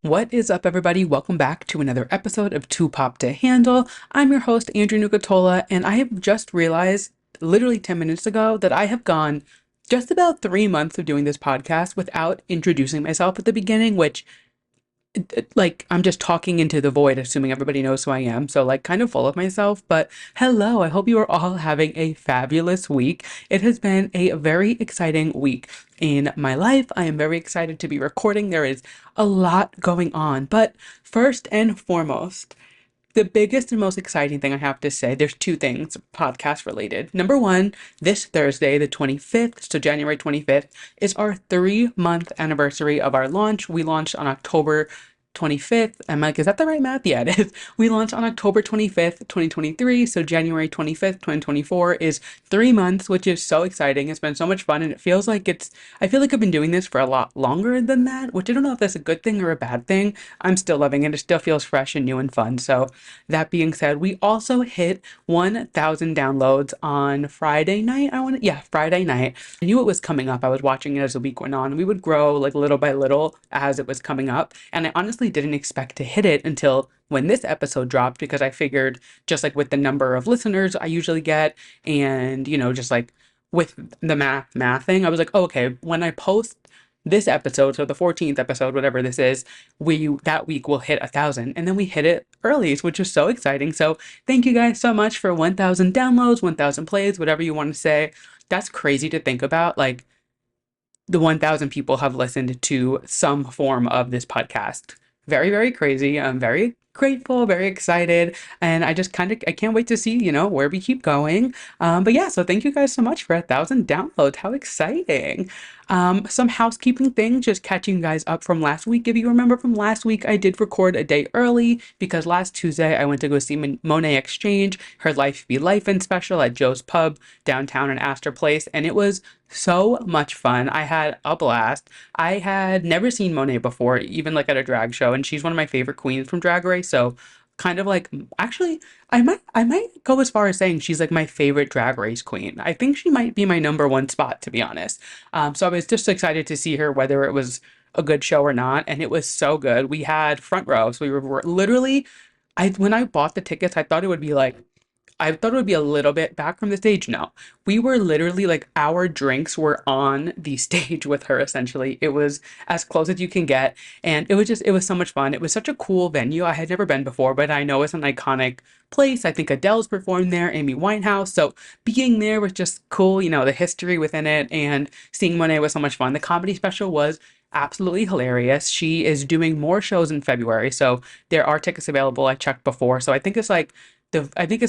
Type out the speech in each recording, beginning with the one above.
What is up, everybody? Welcome back to another episode of Too Pop to Handle. I'm your host, Andrew Nucatola, and I have just realized, literally 10 minutes ago, that I have gone just about 3 months of doing this podcast without introducing myself at the beginning, which like I'm just talking into the void, assuming everybody knows who I am. So like kind of full of myself, but hello, I hope you are all having a fabulous week. It has been a very exciting week in my life. I am very excited to be recording. There is a lot going on, but first and foremost, the biggest and most exciting thing I have to say, there's two things podcast related. Number one, this Thursday, the 25th, so January 25th, is our 3-month anniversary of our launch. We launched on October 25th. I'm like, is that the right math? Yeah, it is. We launched on October 25th, 2023. So January 25th, 2024 is 3 months, which is so exciting. It's been so much fun. And it feels like I feel like I've been doing this for a lot longer than that, which I don't know if that's a good thing or a bad thing. I'm still loving it. It still feels fresh and new and fun. So that being said, we also hit 1,000 downloads on Friday night. Friday night. I knew it was coming up. I was watching it as the week went on. We would grow like little by little as it was coming up. And I honestly didn't expect to hit it until when this episode dropped, because I figured just like with the number of listeners I usually get and, just like with the math thing, I was like, oh, okay, when I post this episode, so the 14th episode, whatever this is, that week will hit 1,000, and then we hit it early, which is so exciting. So thank you guys so much for 1,000 downloads, 1,000 plays, whatever you want to say. That's crazy to think about. Like the 1,000 people have listened to some form of this podcast. Very, very crazy. I'm very grateful, very excited, and I can't wait to see, where we keep going. But yeah, so thank you guys so much for 1,000 downloads. How exciting. Some housekeeping things, just catching you guys up from last week. If you remember from last week, I did record a day early because last Tuesday I went to go see Monet Exchange, her Life Be Lifein special at Joe's Pub downtown in Astor Place, and it was so much fun. I had a blast. I had never seen Monet before, even like at a drag show, and she's one of my favorite queens from Drag Race. So kind of like, actually, I might go as far as saying she's like my favorite Drag Race queen. I think she might be my number one spot, to be honest. So I was just excited to see her, whether it was a good show or not, and it was so good. We had front row, so we were literally, I when I bought the tickets, I thought it would be a little bit back from the stage. No, we were literally like our drinks were on the stage with her essentially. It was as close as you can get. And it was so much fun. It was such a cool venue. I had never been before, but I know it's an iconic place. I think Adele's performed there, Amy Winehouse. So being there was just cool, the history within it, and seeing Monet was so much fun. The comedy special was absolutely hilarious. She is doing more shows in February. So there are tickets available. I checked before. So I think it's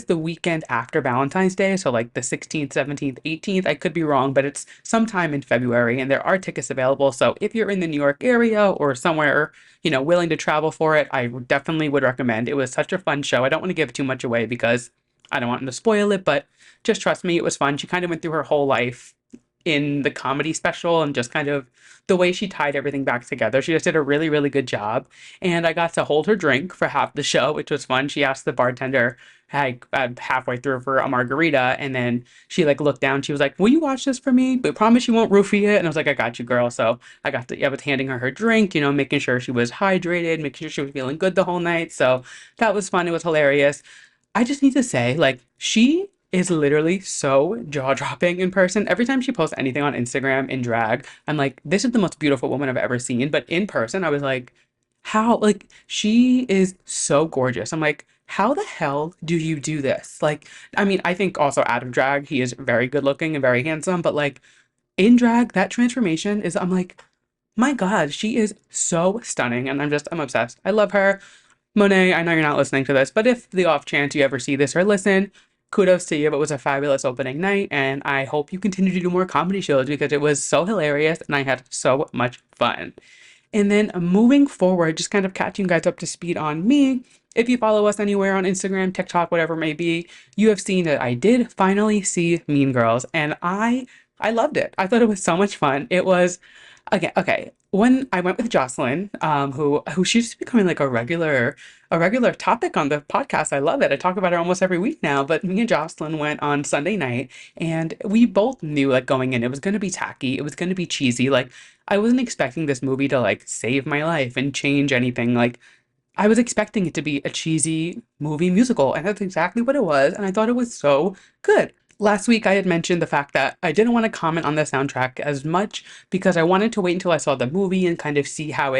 the weekend after Valentine's Day, so like the 16th, 17th, 18th. I could be wrong, but it's sometime in February, and there are tickets available. So if you're in the New York area or somewhere, willing to travel for it, I definitely would recommend. It was such a fun show. I don't want to give too much away because I don't want to spoil it, but just trust me, it was fun. She kind of went through her whole life in the comedy special and just kind of the way she tied everything back together. She just did a really, really good job. And I got to hold her drink for half the show, which was fun. She asked the bartender halfway through for a margarita, and then she like looked down. She was like, "Will you watch this for me? But promise you won't roofie it." And I was like, "I got you, girl." So I was handing her drink, making sure she was hydrated, making sure she was feeling good the whole night. So that was fun. It was hilarious. I just need to say, like, she is literally so jaw-dropping in person. Every time she posts anything on Instagram in drag, I'm like, this is the most beautiful woman I've ever seen. But in person, I was like, how? Like, she is so gorgeous. I'm like, how the hell do you do this? Like, I mean, I think also out of drag, he is very good looking and very handsome, but like in drag, that transformation is, I'm like, my God, she is so stunning. And I'm obsessed. I love her. Monet, I know you're not listening to this, but if the off chance you ever see this or listen, kudos to you. It was a fabulous opening night, and I hope you continue to do more comedy shows because it was so hilarious and I had so much fun. And then moving forward, just kind of catching you guys up to speed on me. If you follow us anywhere on Instagram, TikTok, whatever it may be, you have seen that I did finally see Mean Girls, and I I loved it. I thought it was so much fun. It was again okay. When I went with Jocelyn, who she's becoming like a regular topic on the podcast. I love it. I talk about her almost every week now. But me and Jocelyn went on Sunday night, and we both knew like going in, it was going to be tacky. It was going to be cheesy. Like I wasn't expecting this movie to like save my life and change anything. Like I was expecting it to be a cheesy movie musical, and that's exactly what it was. And I thought it was so good. Last week, I had mentioned the fact that I didn't want to comment on the soundtrack as much because I wanted to wait until I saw the movie and kind of see how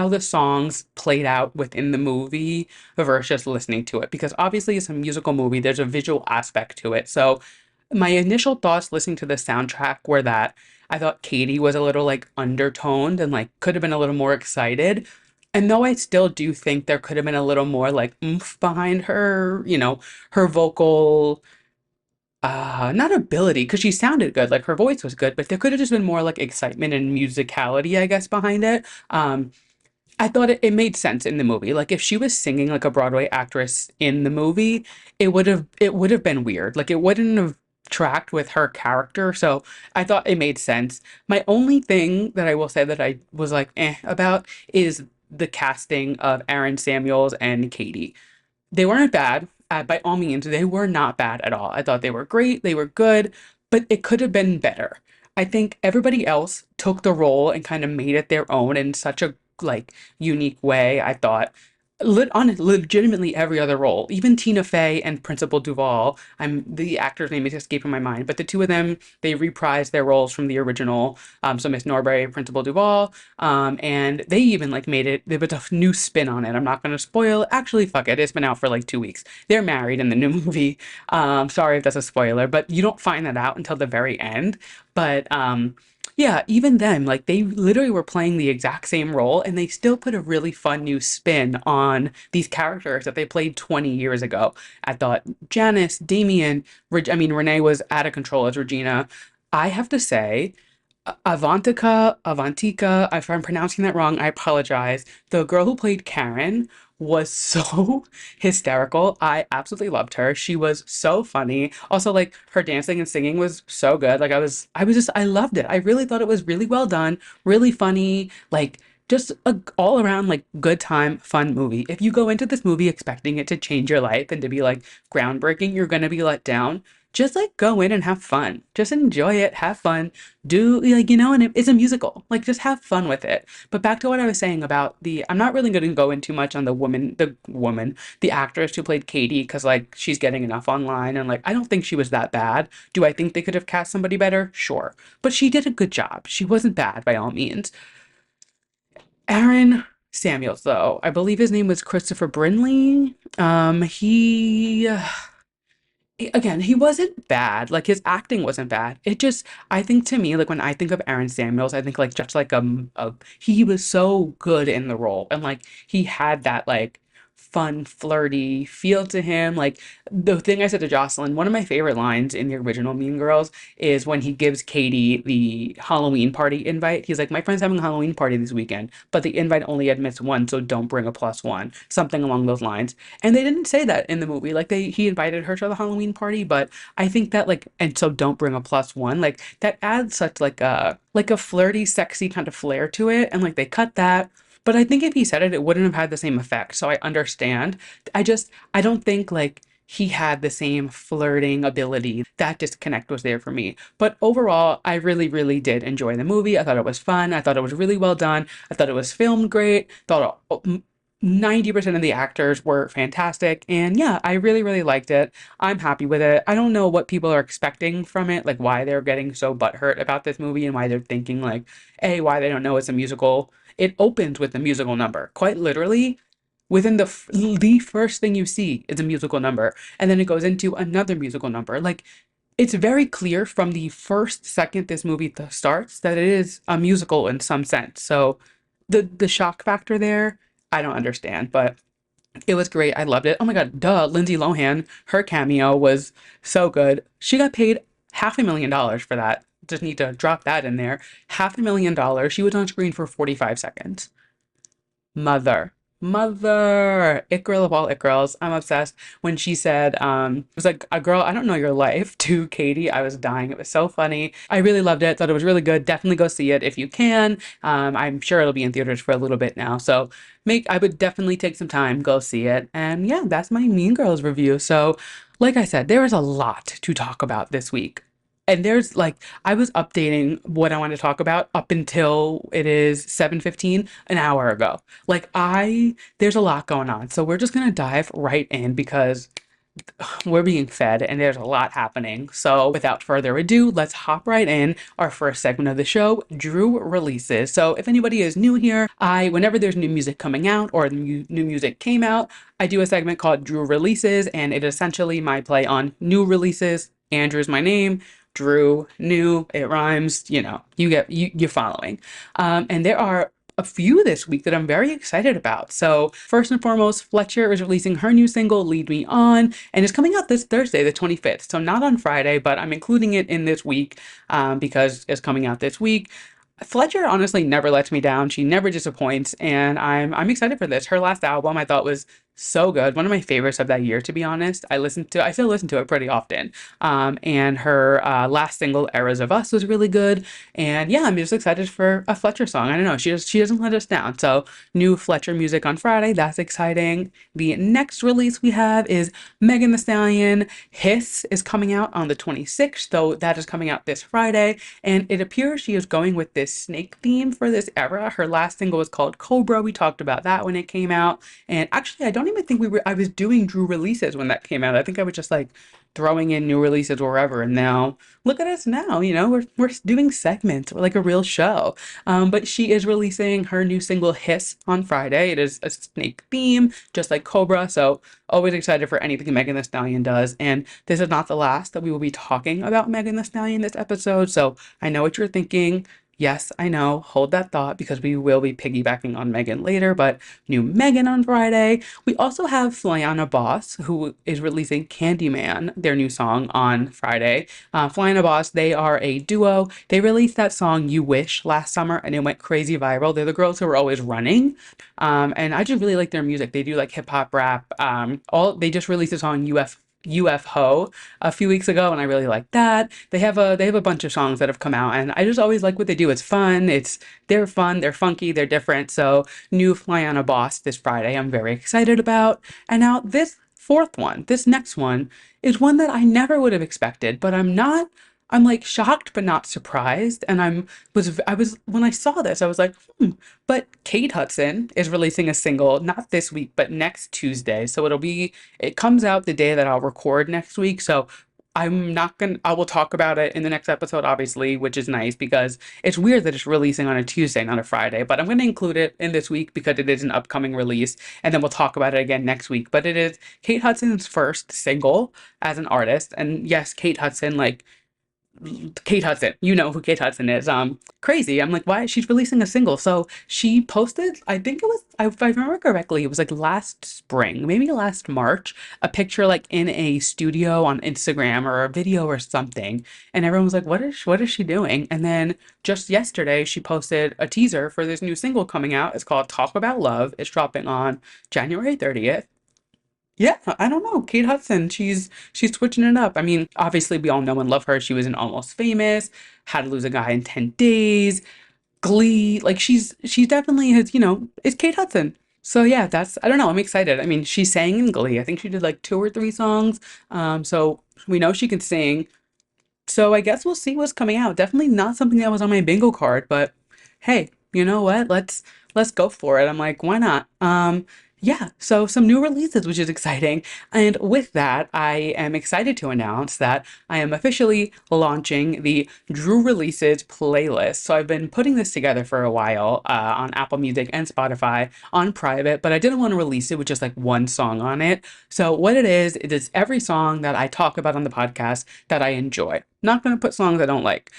the songs played out within the movie versus just listening to it. Because obviously, it's a musical movie, there's a visual aspect to it. So, my initial thoughts listening to the soundtrack were that I thought Katie was a little like undertoned and like could have been a little more excited. And though I still do think there could have been a little more like oomph behind her, her vocal not ability, because she sounded good, like her voice was good, but there could have just been more like excitement and musicality, I guess, behind it. I thought it made sense in the movie. Like if she was singing like a Broadway actress in the movie, it would have been weird. Like it wouldn't have tracked with her character. So I thought it made sense. My only thing that I will say that I was like about is the casting of Aaron Samuels and Katie. They weren't bad. By all means, they were not bad at all. I thought they were great. They were good, but it could have been better. I think everybody else took the role and kind of made it their own in such a like unique way. I thought on legitimately every other role, even Tina Fey and Principal Duvall. The actor's name is escaping my mind, but the two of them they reprised their roles from the original. So Miss Norbury, Principal Duvall, and they even like made it. There was a new spin on it. I'm not going to spoil it. Actually, fuck it. It's been out for like 2 weeks. They're married in the new movie. Sorry if that's a spoiler, but you don't find that out until the very end. But yeah, even then, like they literally were playing the exact same role and they still put a really fun new spin on these characters that they played 20 years ago. I thought Janice, Damien, Renee was out of control as Regina. I have to say, Avantika, if I'm pronouncing that wrong, I apologize. The girl who played Karen was so hysterical. I absolutely loved her. She was so funny. Also, like her dancing and singing was so good. Like I loved it. I really thought it was really well done, really funny, like just a all around like good time, fun movie. If you go into this movie expecting it to change your life and to be like groundbreaking, you're gonna be let down. Just like go in and have fun. Just enjoy it, have fun, do like and it's a musical, like just have fun with it. But back to what I was saying about I'm not really going to go in too much on the actress who played Katie, because like she's getting enough online, and like I don't think she was that bad. Do I think they could have cast somebody better? Sure, but she did a good job. She wasn't bad by all means. Aaron Samuels, though, I believe his name was Christopher Brinley. Again, he wasn't bad. Like his acting wasn't bad. It just, I think to me, like when I think of Aaron Samuels, I think like just like he was so good in the role, and like he had that like fun, flirty feel to him. Like the thing I said to Jocelyn, one of my favorite lines in the original Mean Girls is when he gives Katie the Halloween party invite. He's like, "My friend's having a Halloween party this weekend, but the invite only admits one, so don't bring a plus one." Something along those lines. And they didn't say that in the movie. Like he invited her to the Halloween party, but I think that like and so don't bring a plus one. Like that adds such like a flirty, sexy kind of flair to it. And like they cut that. But I think if he said it, it wouldn't have had the same effect. So I understand. I don't think like he had the same flirting ability. That disconnect was there for me. But overall, I really, really did enjoy the movie. I thought it was fun. I thought it was really well done. I thought it was filmed great. Thought 90% of the actors were fantastic. And yeah, I really, really liked it. I'm happy with it. I don't know what people are expecting from it, like why they're getting so butthurt about this movie and why they're thinking like, A, why they don't know it's a musical. It opens with a musical number. Quite literally, within the first thing you see is a musical number. And then it goes into another musical number. Like it's very clear from the first second this movie starts that it is a musical in some sense. So the shock factor there, I don't understand, but it was great. I loved it. Oh my God, duh. Lindsay Lohan, her cameo was so good. She got paid $500,000 for that. Just need to drop that in there. $500,000. She was on screen for 45 seconds. Mother. Mother, it girl of all it girls. I'm obsessed. When she said, it was like a girl, I don't know your life to Katie. I was dying. It was so funny. I really loved it. Thought it was really good. Definitely go see it if you can. I'm sure it'll be in theaters for a little bit now. So I would definitely take some time, go see it. And yeah, that's my Mean Girls review. So, like I said, there is a lot to talk about this week. And there's like I was updating what I want to talk about up until it is 7:15 an hour ago. There's a lot going on. So we're just going to dive right in because we're being fed and there's a lot happening. So without further ado, let's hop right in. Our first segment of the show, Drew releases. So if anybody is new here, whenever there's new music coming out or new music came out, I do a segment called Drew releases, and it is essentially my play on new releases. Andrew's my name. Drew, new, it rhymes, you're following. And there are a few this week that I'm very excited about. So, first and foremost, Fletcher is releasing her new single, Lead Me On, and it's coming out this Thursday, the 25th. So, not on Friday, but I'm including it in this week because it's coming out this week. Fletcher honestly never lets me down. She never disappoints, and I'm excited for this. Her last album I thought was so good. One of my favorites of that year, to be honest. I still listen to it pretty often. And her last single, Eras of Us, was really good. And yeah, I'm just excited for a Fletcher song. I don't know. She doesn't let us down. So new Fletcher music on Friday. That's exciting. The next release we have is Megan Thee Stallion. Hiss is coming out on the 26th, though that is coming out this Friday. And it appears she is going with this snake theme for this era. Her last single was called Cobra. We talked about that when it came out. And actually, I don't even think I was doing Drew releases when that came out. I think I was just like throwing in new releases wherever. And now look at us now, we're doing segments. We're like a real show. But she is releasing her new single Hiss on Friday. It is a snake theme, just like Cobra. So always excited for anything Megan Thee Stallion does. And this is not the last that we will be talking about Megan Thee Stallion this episode. So I know what you're thinking. Yes, I know. Hold that thought because we will be piggybacking on Megan later, but new Megan on Friday. We also have Flyanna Boss, who is releasing Candyman, their new song, on Friday. Flyanna Boss, they are a duo. They released that song You Wish last summer and it went crazy viral. They're the girls who are always running. And I just really like their music. They do like hip hop rap. They just released a song UFO a few weeks ago, and I really like that. They have a bunch of songs that have come out, and I just always like what they do. It's fun. They're fun. They're funky. They're different. So new Flyanna Boss this Friday. I'm very excited about. And now this next one is one that I never would have expected, but I'm not. I'm like shocked but not surprised, and I was when I saw this, I was like, But Kate Hudson is releasing a single not this week, but next Tuesday. So it comes out the day that I'll record next week. So I will talk about it in the next episode, obviously, which is nice because it's weird that it's releasing on a Tuesday, not a Friday. But I'm going to include it in this week because it is an upcoming release. And then we'll talk about it again next week. But it is Kate Hudson's first single as an artist. And yes, Kate Hudson. You know who Kate Hudson is. Crazy. I'm like, why? She's releasing a single. So she posted, I think it was, if I remember correctly, it was like last spring, maybe last March, a picture like in a studio on Instagram or a video or something. And everyone was like, what is she doing? And then just yesterday, she posted a teaser for this new single coming out. It's called Talk About Love. It's dropping on January 30th. Yeah, I don't know. Kate Hudson, she's switching it up. I mean, obviously we all know and love her. She was in Almost Famous, How to Lose a Guy in 10 Days, Glee. Like she definitely has, is Kate Hudson. So yeah, I don't know, I'm excited. I mean, she sang in Glee. I think she did like two or three songs. So we know she can sing. So I guess we'll see what's coming out. Definitely not something that was on my bingo card, but hey, you know what? Let's go for it. I'm like, why not? Yeah, so some new releases, which is exciting. And with that, I am excited to announce that I am officially launching the Drew Releases playlist. So I've been putting this together for a while on Apple Music and Spotify on private, but I didn't want to release it with just like one song on it. So what it is every song that I talk about on the podcast that I enjoy. Not going to put songs I don't like.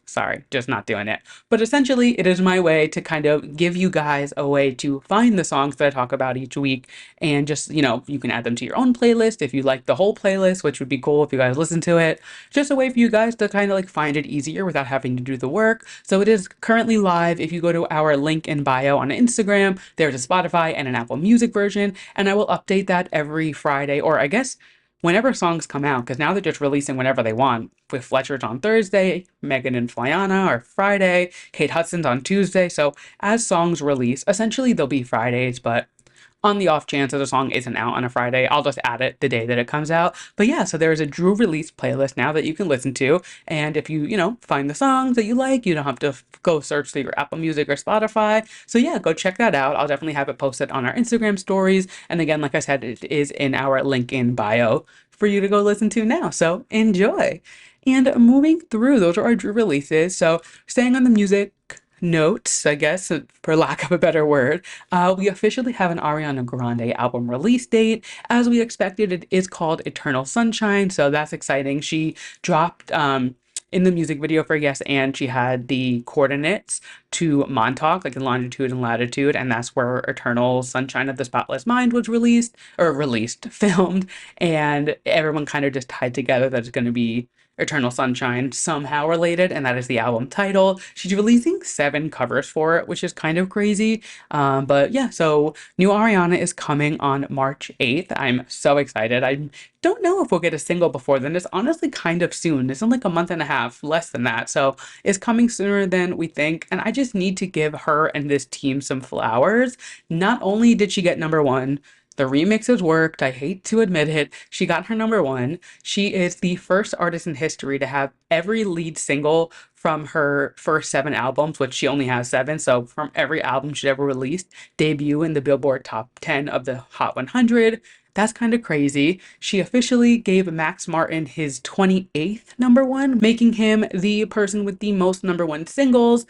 Sorry, just not doing it. But essentially, it is my way to kind of give you guys a way to find the songs that I talk about each week. And just, you can add them to your own playlist if you like the whole playlist, which would be cool if you guys listen to it. Just a way for you guys to kind of like find it easier without having to do the work. So it is currently live. If you go to our link in bio on Instagram, there's a Spotify and an Apple Music version. And I will update that every Friday, or I guess whenever songs come out, because now they're just releasing whenever they want. With Fletcher's on Thursday, Megan and Flyanna are Friday, Kate Hudson's on Tuesday. So as songs release, essentially they'll be Fridays, but on the off chance that a song isn't out on a Friday, I'll just add it the day that it comes out. But yeah, so there's a Drew release playlist now that you can listen to. And if you, find the songs that you like, you don't have to go search through your Apple Music or Spotify. So yeah, go check that out. I'll definitely have it posted on our Instagram stories. And again, like I said, it is in our link in bio for you to go listen to now. So enjoy. And moving through, those are our Drew releases. So staying on the music notes, I guess, for lack of a better word, we officially have an Ariana Grande album release date. As we expected, it is called Eternal Sunshine, so that's exciting. She dropped in the music video for Yes and she had the coordinates to Montauk, like in longitude and latitude, and that's where Eternal Sunshine of the Spotless Mind was filmed, and everyone kind of just tied together that it's going to be Eternal Sunshine somehow related, and that is the album title. She's releasing 7 covers for it, which is kind of crazy. But yeah, so new Ariana is coming on March 8th. I'm so excited. I don't know if we'll get a single before then. It's honestly kind of soon. It's in like a month and a half, less than that. So it's coming sooner than we think. And I just need to give her and this team some flowers. Not only did she get number one, the remixes worked. I hate to admit it. She got her number one. She is the first artist in history to have every lead single from her first 7 albums, which she only has 7. So from every album she ever released, debut in the Billboard Top 10 of the Hot 100. That's kind of crazy. She officially gave Max Martin his 28th number one, making him the person with the most number one singles.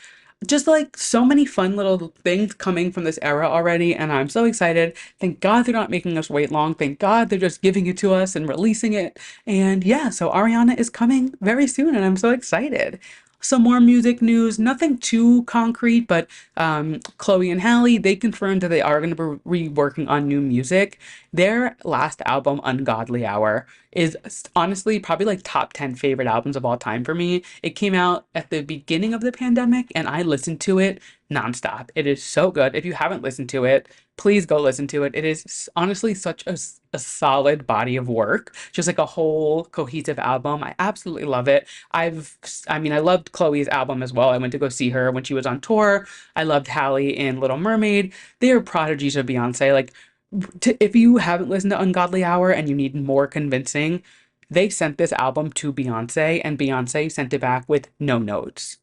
Just like so many fun little things coming from this era already, and I'm so excited. Thank God they're not making us wait long. Thank God they're just giving it to us and releasing it. And yeah, so Ariana is coming very soon, and I'm so excited. Some more music news, nothing too concrete, but Chloe and Halle, they confirmed that they are going to be working on new music. Their last album, Ungodly Hour, is honestly probably like top 10 favorite albums of all time for me. It came out at the beginning of the pandemic and I listened to it nonstop. It is so good. If you haven't listened to it, please go listen to it. It is honestly such a solid body of work, just like a whole cohesive album. I absolutely love it. I loved Chloe's album as well. I went to go see her when she was on tour. I loved Halle in Little Mermaid. They are prodigies of Beyonce. Like, if you haven't listened to Ungodly Hour and you need more convincing, they sent this album to Beyonce and Beyonce sent it back with no notes.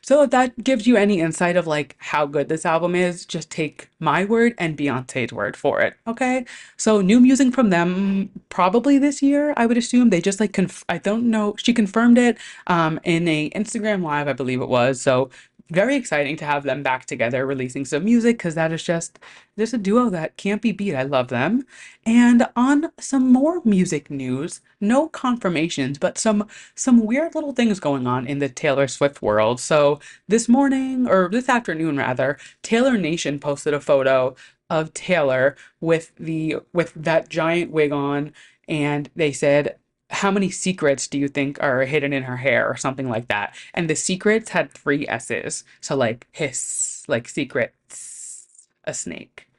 So if that gives you any insight of like how good this album is, just take my word and Beyonce's word for it, okay? So new music from them probably this year, I would assume. They just like I don't know, she confirmed it in a Instagram live, I believe it was. So very exciting to have them back together releasing some music because that is just a duo that can't be beat. I love them. And on some more music news, no confirmations, but some weird little things going on in the Taylor Swift world. So this morning, or this afternoon rather, Taylor Nation posted a photo of Taylor with that giant wig on, and they said, how many secrets do you think are hidden in her hair or something like that? And the secrets had 3 S's. So like hiss, like secrets, a snake.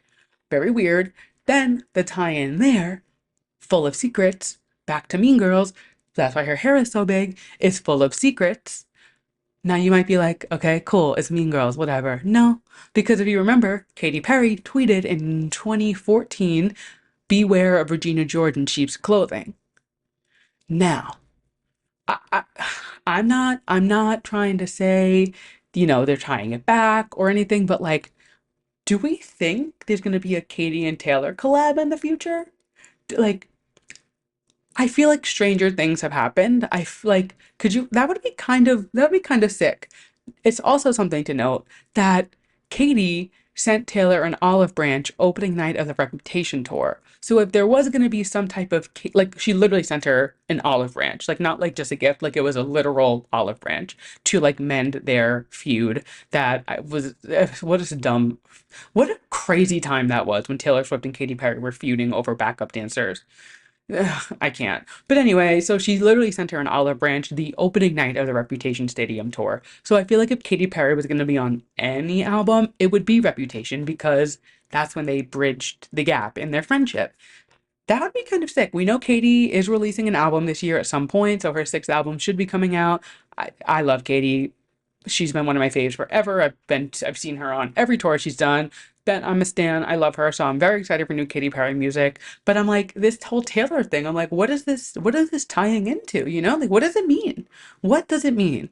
Very weird. Then the tie-in there, full of secrets, back to Mean Girls. That's why her hair is so big, is full of secrets. Now you might be like, okay, cool, it's Mean Girls, whatever. No, because if you remember, Katy Perry tweeted in 2014, beware of Regina George in sheep's clothing. Now, I, I, I'm not trying to say, they're trying it back or anything, but like, do we think there's going to be a Katy and Taylor collab in the future? Like, I feel like stranger things have happened. I feel like that would be kind of sick. It's also something to note that Katy sent Taylor an olive branch opening night of the Reputation tour. So if there was going to be some type of, like, she literally sent her an olive branch, like, not like just a gift, like it was a literal olive branch to like mend their feud. That I was, what is dumb, what a crazy time that was when Taylor Swift and Katy Perry were feuding over backup dancers. Ugh, I can't. But anyway, so she literally sent her an olive branch the opening night of the Reputation Stadium tour. So I feel like if Katy Perry was going to be on any album, it would be Reputation because that's when they bridged the gap in their friendship. That would be kind of sick. We know Katy is releasing an album this year at some point, so her sixth album should be coming out. I love Katy. She's been one of my faves forever. I've seen her on every tour she's done. I'm a stan. I love her, so I'm very excited for new Katy Perry music. But I'm like, this whole Taylor thing, I'm like, what is this? What is this tying into? You know, like, what does it mean? What does it mean?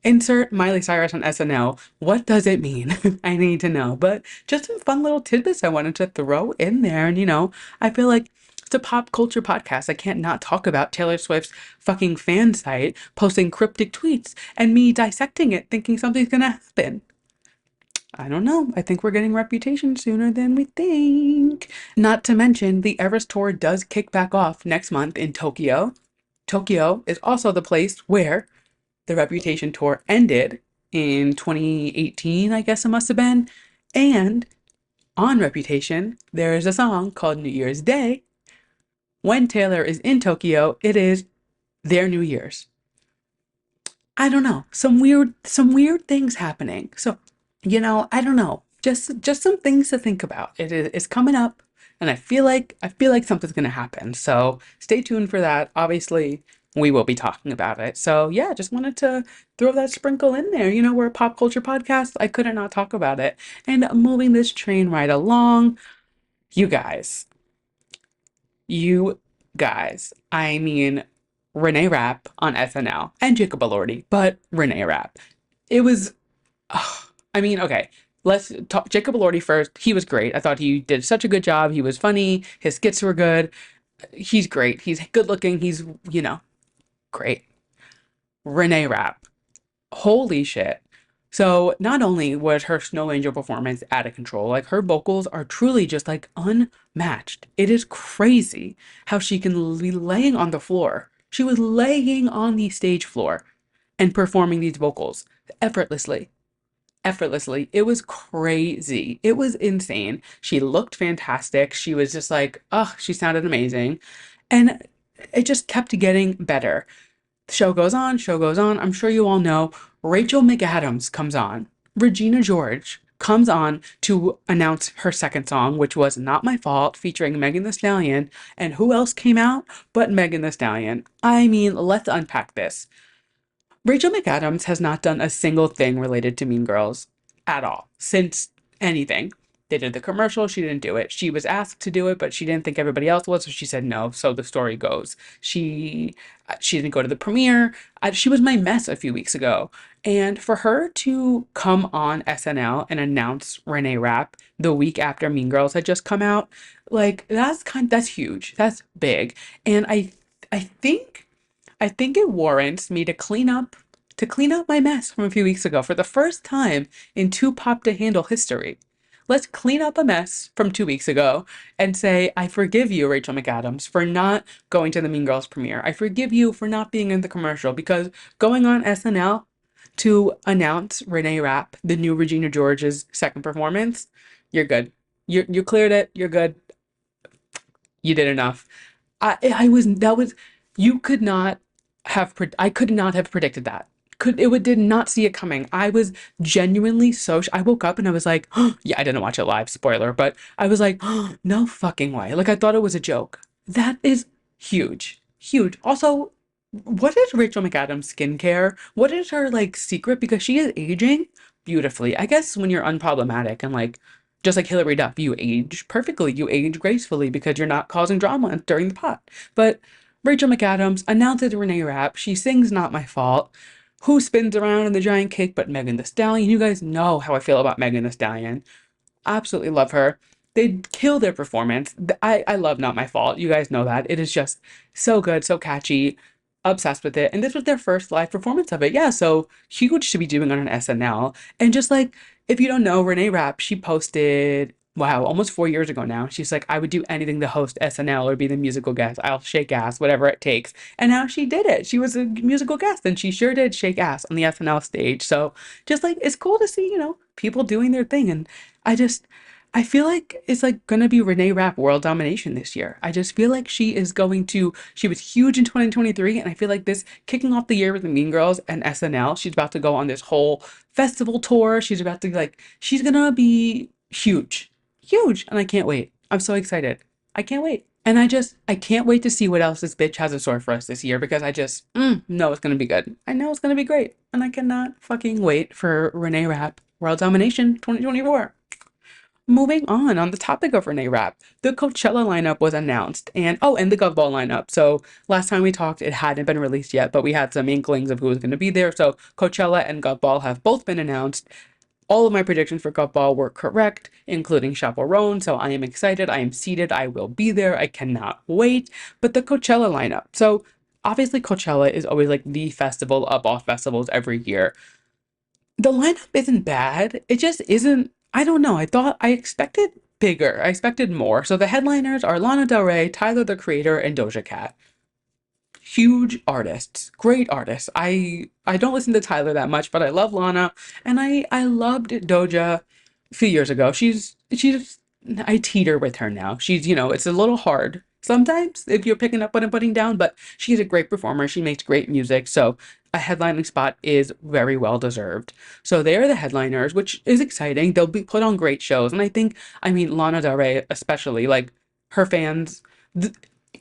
Insert Miley Cyrus on SNL. What does it mean? I need to know. But just some fun little tidbits I wanted to throw in there. And, I feel like it's a pop culture podcast. I can't not talk about Taylor Swift's fucking fan site posting cryptic tweets and me dissecting it, thinking something's gonna happen. I don't know. I think we're getting Reputation sooner than we think. Not to mention, the Eras Tour does kick back off next month in Tokyo. Tokyo is also the place where the Reputation tour ended in 2018, I guess it must have been. And on Reputation, there is a song called New Year's Day. When Taylor is in Tokyo, it is their New Year's. I don't know. Some weird things happening. So, I don't know. Just some things to think about. It's coming up and I feel like something's going to happen. So, stay tuned for that. Obviously, we will be talking about it. So, yeah, just wanted to throw that sprinkle in there. We're a pop culture podcast. I couldn't not talk about it. And moving this train right along, you guys. You guys. I mean, Reneé Rapp on SNL and Jacob Elordi, but Reneé Rapp. It was, I mean, okay, let's talk Jacob Elordi first. He was great. I thought he did such a good job. He was funny. His skits were good. He's great. He's good looking. He's, great. Reneé Rapp. Holy shit. So not only was her Snow Angel performance out of control, like her vocals are truly just like unmatched. It is crazy how she can be laying on the floor. She was laying on the stage floor and performing these vocals effortlessly. Effortlessly. It was crazy. It was insane. She looked fantastic. She was just like, oh, she sounded amazing. And it just kept getting better. The show goes on, show goes on. I'm sure you all know Rachel McAdams comes on. Regina George comes on to announce her second song, which was Not My Fault, featuring Megan Thee Stallion. And who else came out but Megan Thee Stallion? I mean, let's unpack this. Rachel McAdams has not done a single thing related to Mean Girls at all since anything. They did the commercial, she didn't do it. She was asked to do it, but she didn't think everybody else was, so she said no. So the story goes. She didn't go to the premiere. She was my mess a few weeks ago. And for her to come on SNL and announce Reneé Rapp the week after Mean Girls had just come out, like that's huge. That's big. And I think I think it warrants me to clean up my mess from a few weeks ago for the first time in Two Pop to Handle history. Let's clean up a mess from 2 weeks ago and say, I forgive you, Rachel McAdams, for not going to the Mean Girls premiere. I forgive you for not being in the commercial because going on SNL to announce Reneé Rapp, the new Regina George's second performance, you're good. You cleared it. You're good. You did enough. I was that was you could not I could not have predicted that. Did not see it coming. I was genuinely I woke up and I was like, oh, yeah, I didn't watch it live, spoiler, but I was like, oh, no fucking way. Like I thought it was a joke. That is huge. Huge. Also, what is Rachel McAdams' skincare? What is her like secret? Because she is aging beautifully. I guess when you're unproblematic and like just like Hillary Duff, you age perfectly. You age gracefully because you're not causing drama during the pot. But Rachel McAdams announces Reneé Rapp. She sings Not My Fault. Who spins around in the giant cake but Megan Thee Stallion? You guys know how I feel about Megan Thee Stallion. Absolutely love her. They kill their performance. I love Not My Fault. You guys know that. It is just so good, so catchy. Obsessed with it. And this was their first live performance of it. Yeah, so huge to be doing on an SNL. And just like, If you don't know, Reneé Rapp, she posted, wow, almost 4 years ago now. She's like, I would do anything to host SNL or be the musical guest. I'll shake ass, whatever it takes. And now she did it. She was a musical guest and she sure did shake ass on the SNL stage. So just like, it's cool to see, people doing their thing. And I just, I feel like it's like gonna be Reneé Rapp world domination this year. I just feel like she was huge in 2023, and I feel like this kicking off the year with the Mean Girls and SNL, she's about to go on this whole festival tour. She's gonna be huge, huge, and I can't wait. I'm so excited. I can't wait. And I can't wait to see what else this bitch has in store for us this year because I just know it's gonna be good. I know it's gonna be great, and I cannot fucking wait for Reneé Rapp World Domination 2024. Moving on the topic of Reneé Rapp, the Coachella lineup was announced, and the Gov Ball lineup. So last time we talked, it hadn't been released yet, but we had some inklings of who was going to be there. So Coachella and Gov Ball have both been announced. All of my predictions for Gov Ball were correct, including Chaperone. So I am excited. I am seated. I will be there. I cannot wait. But the Coachella lineup. So obviously Coachella is always like the festival of all festivals every year. The lineup isn't bad. It just isn't. I don't know. I expected bigger. I expected more. So the headliners are Lana Del Rey, Tyler the Creator, and Doja Cat. Huge artists, great artists. I don't listen to Tyler that much, but I love Lana, and I loved Doja a few years ago. She's I teeter with her now. It's a little hard sometimes if you're picking up what I'm putting down, but she's a great performer. She makes great music, so a headlining spot is very well deserved. So they are the headliners, which is exciting. They'll be put on great shows, and I mean, Lana Del Rey especially, like her fans.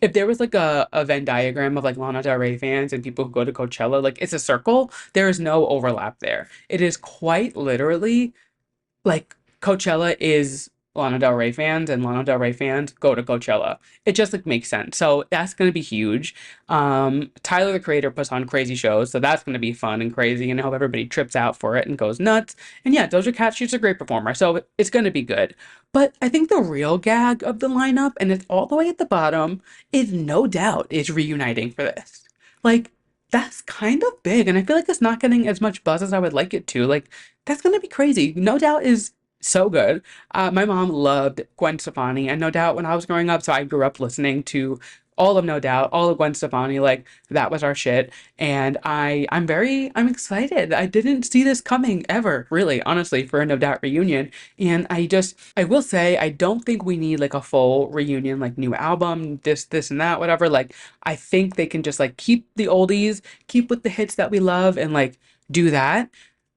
If there was like a Venn diagram of like Lana Del Rey fans and people who go to Coachella, like it's a circle, there is no overlap there. It is quite literally like Coachella is Lana Del Rey fans and Lana Del Rey fans go to Coachella. It just like makes sense. So that's gonna be huge. Tyler the Creator puts on crazy shows, so that's gonna be fun and crazy, and I hope everybody trips out for it and goes nuts. And yeah, Doja Cat, she's a great performer, so it's gonna be good. But I think the real gag of the lineup, and it's all the way at the bottom, is No Doubt is reuniting for this. Like, that's kind of big, and I feel like it's not getting as much buzz as I would like it to. Like, that's gonna be crazy. No Doubt is so good. My mom loved Gwen Stefani and No Doubt when I was growing up, so I grew up listening to all of No Doubt, all of Gwen Stefani. Like that was our shit, and I'm excited. I didn't see this coming ever, really, honestly, for a No Doubt reunion. And I will say, I don't think we need like a full reunion, like new album, this and that, whatever. Like I think they can just like keep the oldies, keep with the hits that we love, and like do that.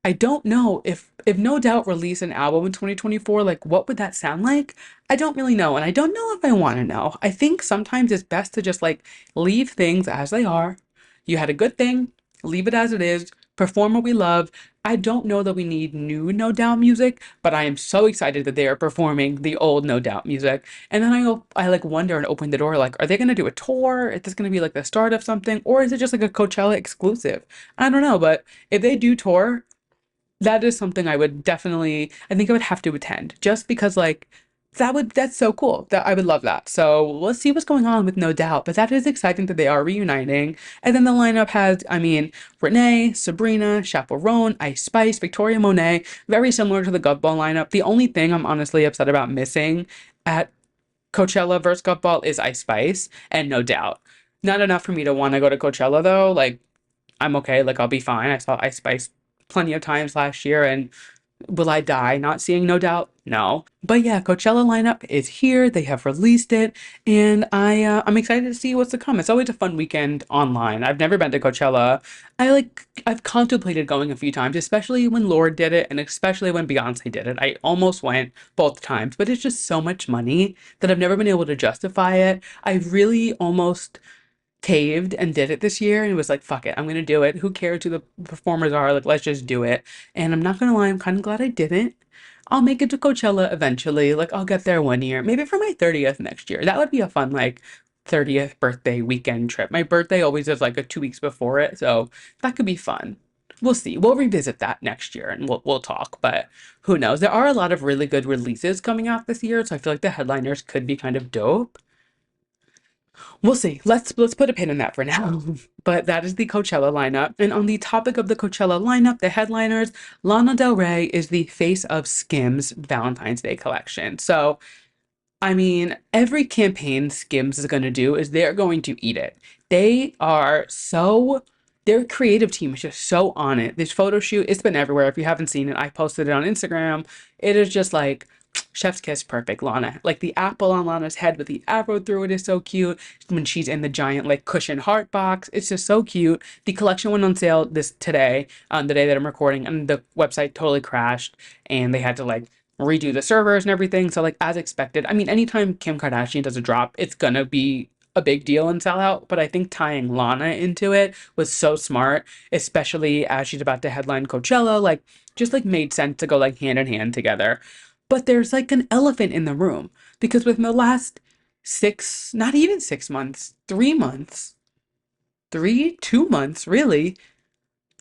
I don't know if No Doubt release an album in 2024, like what would that sound like? I don't really know, and I don't know if I want to know. I think sometimes it's best to just like leave things as they are. You had a good thing, leave it as it is, perform what we love. I don't know that we need new No Doubt music, but I am so excited that they are performing the old No Doubt music. And then I like wonder and open the door like, are they gonna do a tour? Is this gonna be like the start of something, or is it just like a Coachella exclusive? I don't know, but if they do tour, that is something I think I would have to attend just because like that's so cool that I would love that. So let's see what's going on with No Doubt, but that is exciting that they are reuniting. And then the lineup has, I mean, Reneé, Sabrina, Chaperone, Ice Spice, Victoria Monet, very similar to the Gov Ball lineup. The only thing I'm honestly upset about missing at Coachella versus Gov Ball is Ice Spice and No Doubt. Not enough for me to want to go to Coachella though. Like I'm okay. Like I'll be fine. I saw Ice Spice plenty of times last year, and will I die not seeing No Doubt? No. But yeah, Coachella lineup is here. They have released it, and I'm excited to see what's to come. It's always a fun weekend online. I've never been to Coachella. I've contemplated going a few times, especially when Lorde did it, and especially when Beyonce did it. I almost went both times, but it's just so much money that I've never been able to justify it. I really almost caved and did it this year and was like, fuck it, I'm gonna do it. Who cares who the performers are? Like, let's just do it. And I'm not gonna lie, I'm kind of glad I didn't. I'll make it to Coachella eventually. Like, I'll get there one year, maybe for my 30th next year. That would be a fun, like, 30th birthday weekend trip. My birthday always is like a 2 weeks before it, so that could be fun. We'll see. We'll revisit that next year and we'll talk, but who knows? There are a lot of really good releases coming out this year, so I feel like the headliners could be kind of dope. We'll see. Let's put a pin in that for now. But that is the Coachella lineup. And on the topic of the Coachella lineup, the headliners, Lana Del Rey is the face of Skims Valentine's Day collection. So I mean, every campaign Skims is going to do is they're going to eat it. They are so, their creative team is just so on it. This photo shoot, it's been everywhere. If you haven't seen it, I posted it on Instagram. It is just like chef's kiss perfect, Lana. Like the apple on Lana's head with the arrow through it is so cute. When she's in the giant like cushion heart box, it's just so cute. The collection went on sale this today, on the day that I'm recording, and the website totally crashed, and they had to like redo the servers and everything. So like as expected, I mean, anytime Kim Kardashian does a drop, it's gonna be a big deal and sell out. But I think tying Lana into it was so smart, especially as she's about to headline Coachella. Like just like made sense to go like hand in hand together. But there's like an elephant in the room because within the last six, not even 6 months, 3 months, 2 months, really,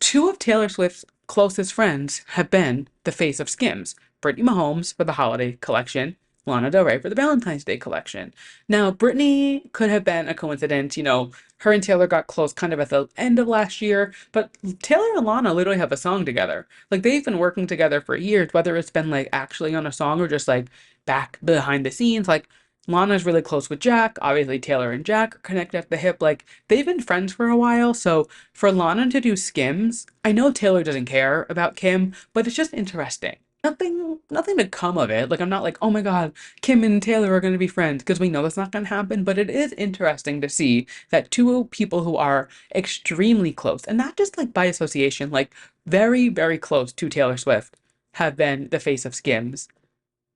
two of Taylor Swift's closest friends have been the face of Skims. Brittany Mahomes for the holiday collection, Lana Del Rey for the Valentine's Day collection. Now, Brittany could have been a coincidence. Her and Taylor got close kind of at the end of last year, but Taylor and Lana literally have a song together. Like they've been working together for years, whether it's been like actually on a song or just like back behind the scenes. Like Lana's really close with Jack. Obviously, Taylor and Jack are connected at the hip. Like they've been friends for a while. So for Lana to do Skims, I know Taylor doesn't care about Kim, but it's just interesting. Nothing to come of it. Like I'm not like, oh my God, Kim and Taylor are going to be friends because we know that's not going to happen. But it is interesting to see that two people who are extremely close, and not just like by association, like very, very close to Taylor Swift, have been the face of Skims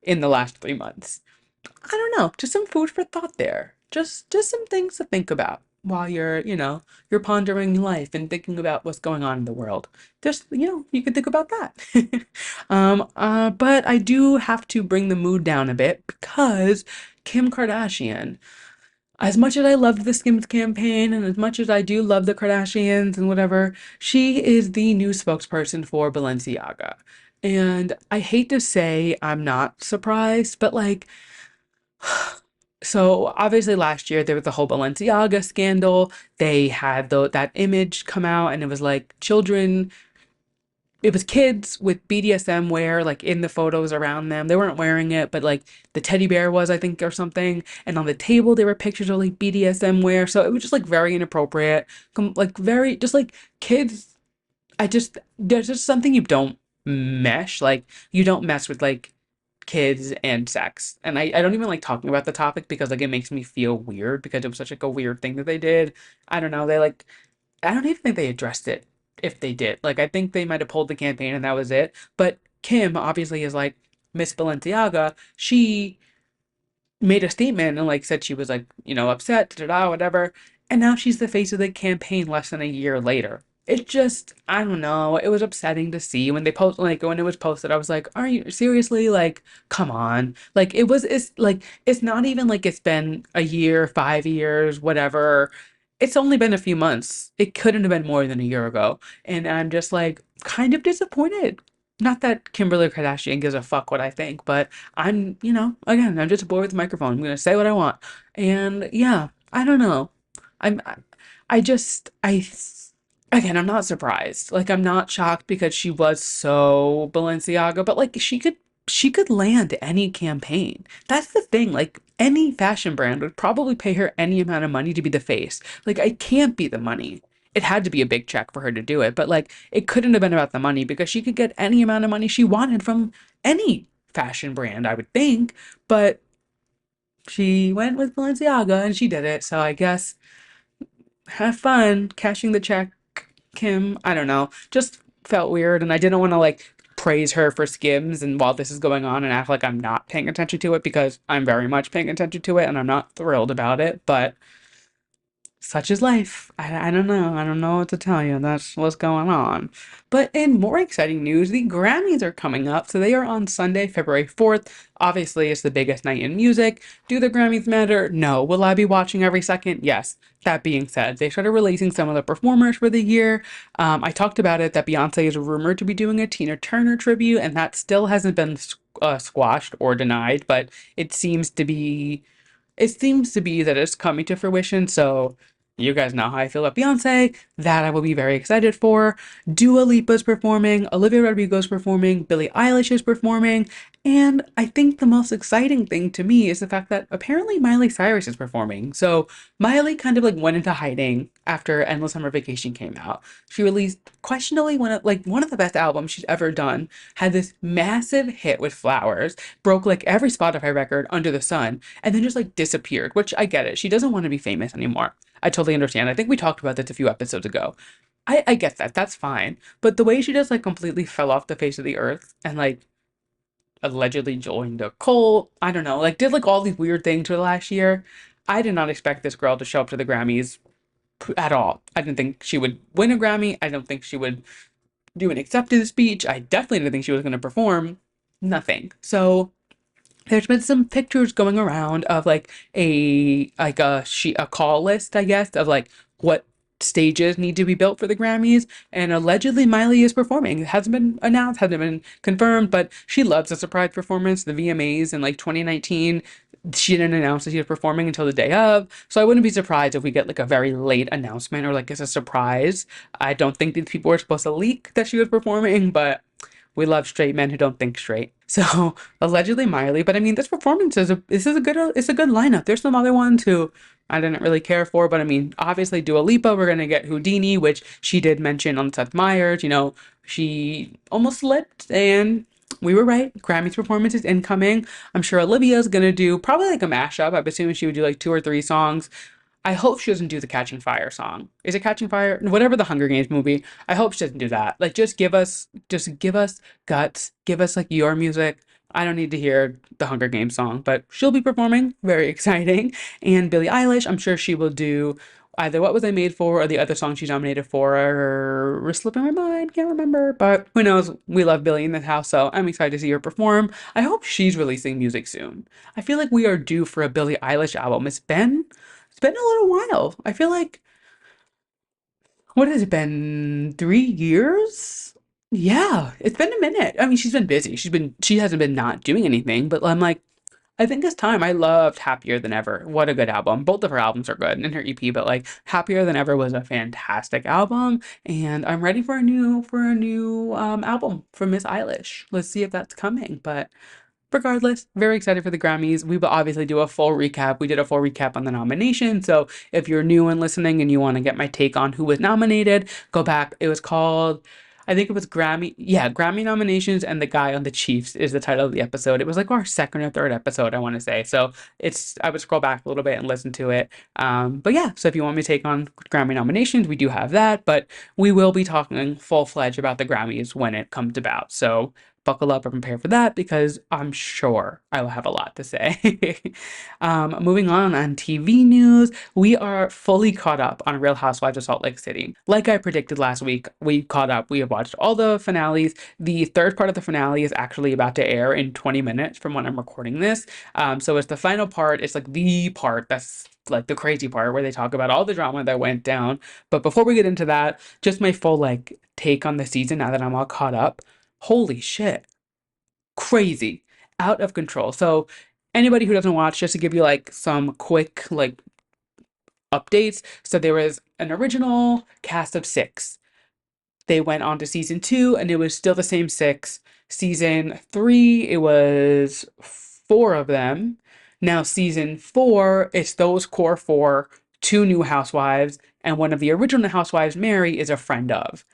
in the last 3 months. I don't know, just some food for thought there. Just some things to think about while you're pondering life and thinking about what's going on in the world. Just, you can think about that. But I do have to bring the mood down a bit because Kim Kardashian, as much as I loved the Skims campaign and as much as I do love the Kardashians and whatever, she is the new spokesperson for Balenciaga. And I hate to say I'm not surprised, but like so obviously last year there was the whole Balenciaga scandal. They had that image come out and it was like children, it was kids with BDSM wear like in the photos around them. They weren't wearing it, but like the teddy bear was, I think, or something. And on the table there were pictures of like BDSM wear. So it was just like very inappropriate. Like very just like kids. There's just something you don't mesh. Like you don't mess with like kids and sex. And I don't even like talking about the topic because like it makes me feel weird because it was such like a weird thing that they did. I don't know. I don't even think they addressed it if they did. Like I think they might have pulled the campaign and that was it. But Kim obviously is like Miss Balenciaga. She made a statement and like said she was like, upset, da da da, whatever. And now she's the face of the campaign less than a year later. It just, I don't know. It was upsetting to see when it was posted. I was like, are you seriously like, come on. Like it's not even like it's been a year, 5 years, whatever. It's only been a few months. It couldn't have been more than a year ago. And I'm just like kind of disappointed. Not that Kimberly Kardashian gives a fuck what I think, but again, I'm just a boy with a microphone. I'm gonna say what I want. And yeah, I don't know. I'm, I, I just, I, again, I'm not surprised. Like, I'm not shocked because she was so Balenciaga, but like, she could land any campaign. That's the thing. Like, any fashion brand would probably pay her any amount of money to be the face. Like, it can't be the money. It had to be a big check for her to do it, but like, it couldn't have been about the money because she could get any amount of money she wanted from any fashion brand, I would think. But she went with Balenciaga and she did it. So I guess have fun cashing the check, Kim. I don't know. Just felt weird, and I didn't want to like praise her for Skims and while this is going on and act like I'm not paying attention to it because I'm very much paying attention to it and I'm not thrilled about it. But such is life. I don't know. I don't know what to tell you. That's what's going on. But in more exciting news, the Grammys are coming up. So they are on Sunday, February 4th. Obviously, it's the biggest night in music. Do the Grammys matter? No. Will I be watching every second? Yes. That being said, they started releasing some of the performers for the year. I talked about it that Beyonce is rumored to be doing a Tina Turner tribute, and that still hasn't been squashed or denied, but it seems to be it seems to be that it's coming to fruition. So you guys know how I feel about Beyonce. That I will be very excited for. Dua Lipa's performing, Olivia Rodrigo's performing, Billie Eilish is performing, and I think the most exciting thing to me is the fact that apparently Miley Cyrus is performing. So Miley kind of like went into hiding after Endless Summer Vacation came out. She released questionably one of the best albums she's ever done. Had this massive hit with Flowers, broke like every Spotify record under the sun, and then just like disappeared. Which I get it. She doesn't want to be famous anymore. I totally understand. I think we talked about this a few episodes ago. I get that. That's fine. But the way she just like completely fell off the face of the earth and like allegedly joined a cult, I don't know, like did like all these weird things for the last year. I did not expect this girl to show up to the Grammys at all. I didn't think she would win a Grammy. I don't think she would do an acceptance speech. I definitely didn't think she was going to perform. Nothing. So there's been some pictures going around of like a call list, I guess, of like what stages need to be built for the Grammys, and allegedly Miley is performing. It hasn't been announced, hasn't been confirmed, but she loves a surprise performance. The VMAs in like 2019, she didn't announce that she was performing until the day of, so I wouldn't be surprised if we get like a very late announcement or like it's a surprise. I don't think these people were supposed to leak that she was performing, but we love straight men who don't think straight. So allegedly Miley, but I mean this is a good lineup. There's some other ones who I didn't really care for, but I mean obviously Dua Lipa, we're gonna get Houdini, which she did mention on Seth Meyers. You know, she almost slipped, and we were right. Grammy's performance is incoming. I'm sure Olivia's gonna do probably like a mashup. I'm assuming she would do like two or three songs. I hope she doesn't do the Catching Fire song. Is it Catching Fire? Whatever the Hunger Games movie. I hope she doesn't do that. Like just give us guts. Give us like your music. I don't need to hear the Hunger Games song, but she'll be performing. Very exciting. And Billie Eilish, I'm sure she will do either What Was I Made For or the other song she's nominated for. Or we're slipping my mind, can't remember. But who knows? We love Billie in this house, so I'm excited to see her perform. I hope she's releasing music soon. I feel like we are due for a Billie Eilish album. It's been a little while. I feel like, what has it been? 3 years? Yeah, it's been a minute. I mean, she's been busy. She hasn't been not doing anything, but I'm like, I think it's time. I loved Happier Than Ever. What a good album. Both of her albums are good and her EP, but like Happier Than Ever was a fantastic album, and I'm ready for a new album from Miss Eilish. Let's see if that's coming, but regardless, very excited for the Grammys. We will obviously do a full recap. We did a full recap on the nomination. So if you're new and listening and you want to get my take on who was nominated, go back. It was called, I think it was Grammy. Yeah, Grammy nominations and the guy on the Chiefs is the title of the episode. It was like our second or third episode, I want to say. So I would scroll back a little bit and listen to it. But yeah, so if you want me to take on Grammy nominations, we do have that. But we will be talking full fledged about the Grammys when it comes about. So buckle up and prepare for that because I'm sure I will have a lot to say. Moving on TV news, we are fully caught up on Real Housewives of Salt Lake City. Like I predicted last week, we caught up. We have watched all the finales. The third part of the finale is actually about to air in 20 minutes from when I'm recording this. So it's the final part. It's like the part that's like the crazy part where they talk about all the drama that went down. But before we get into that, just my full like take on the season now that I'm all caught up. Holy shit. Crazy. Out of control. So anybody who doesn't watch, just to give you like some quick like updates. So there was an original cast of six. They went on to season two and it was still the same six. Season three, it was four of them. Now season four, it's those core four, two new housewives, and one of the original housewives, Mary, is a friend of.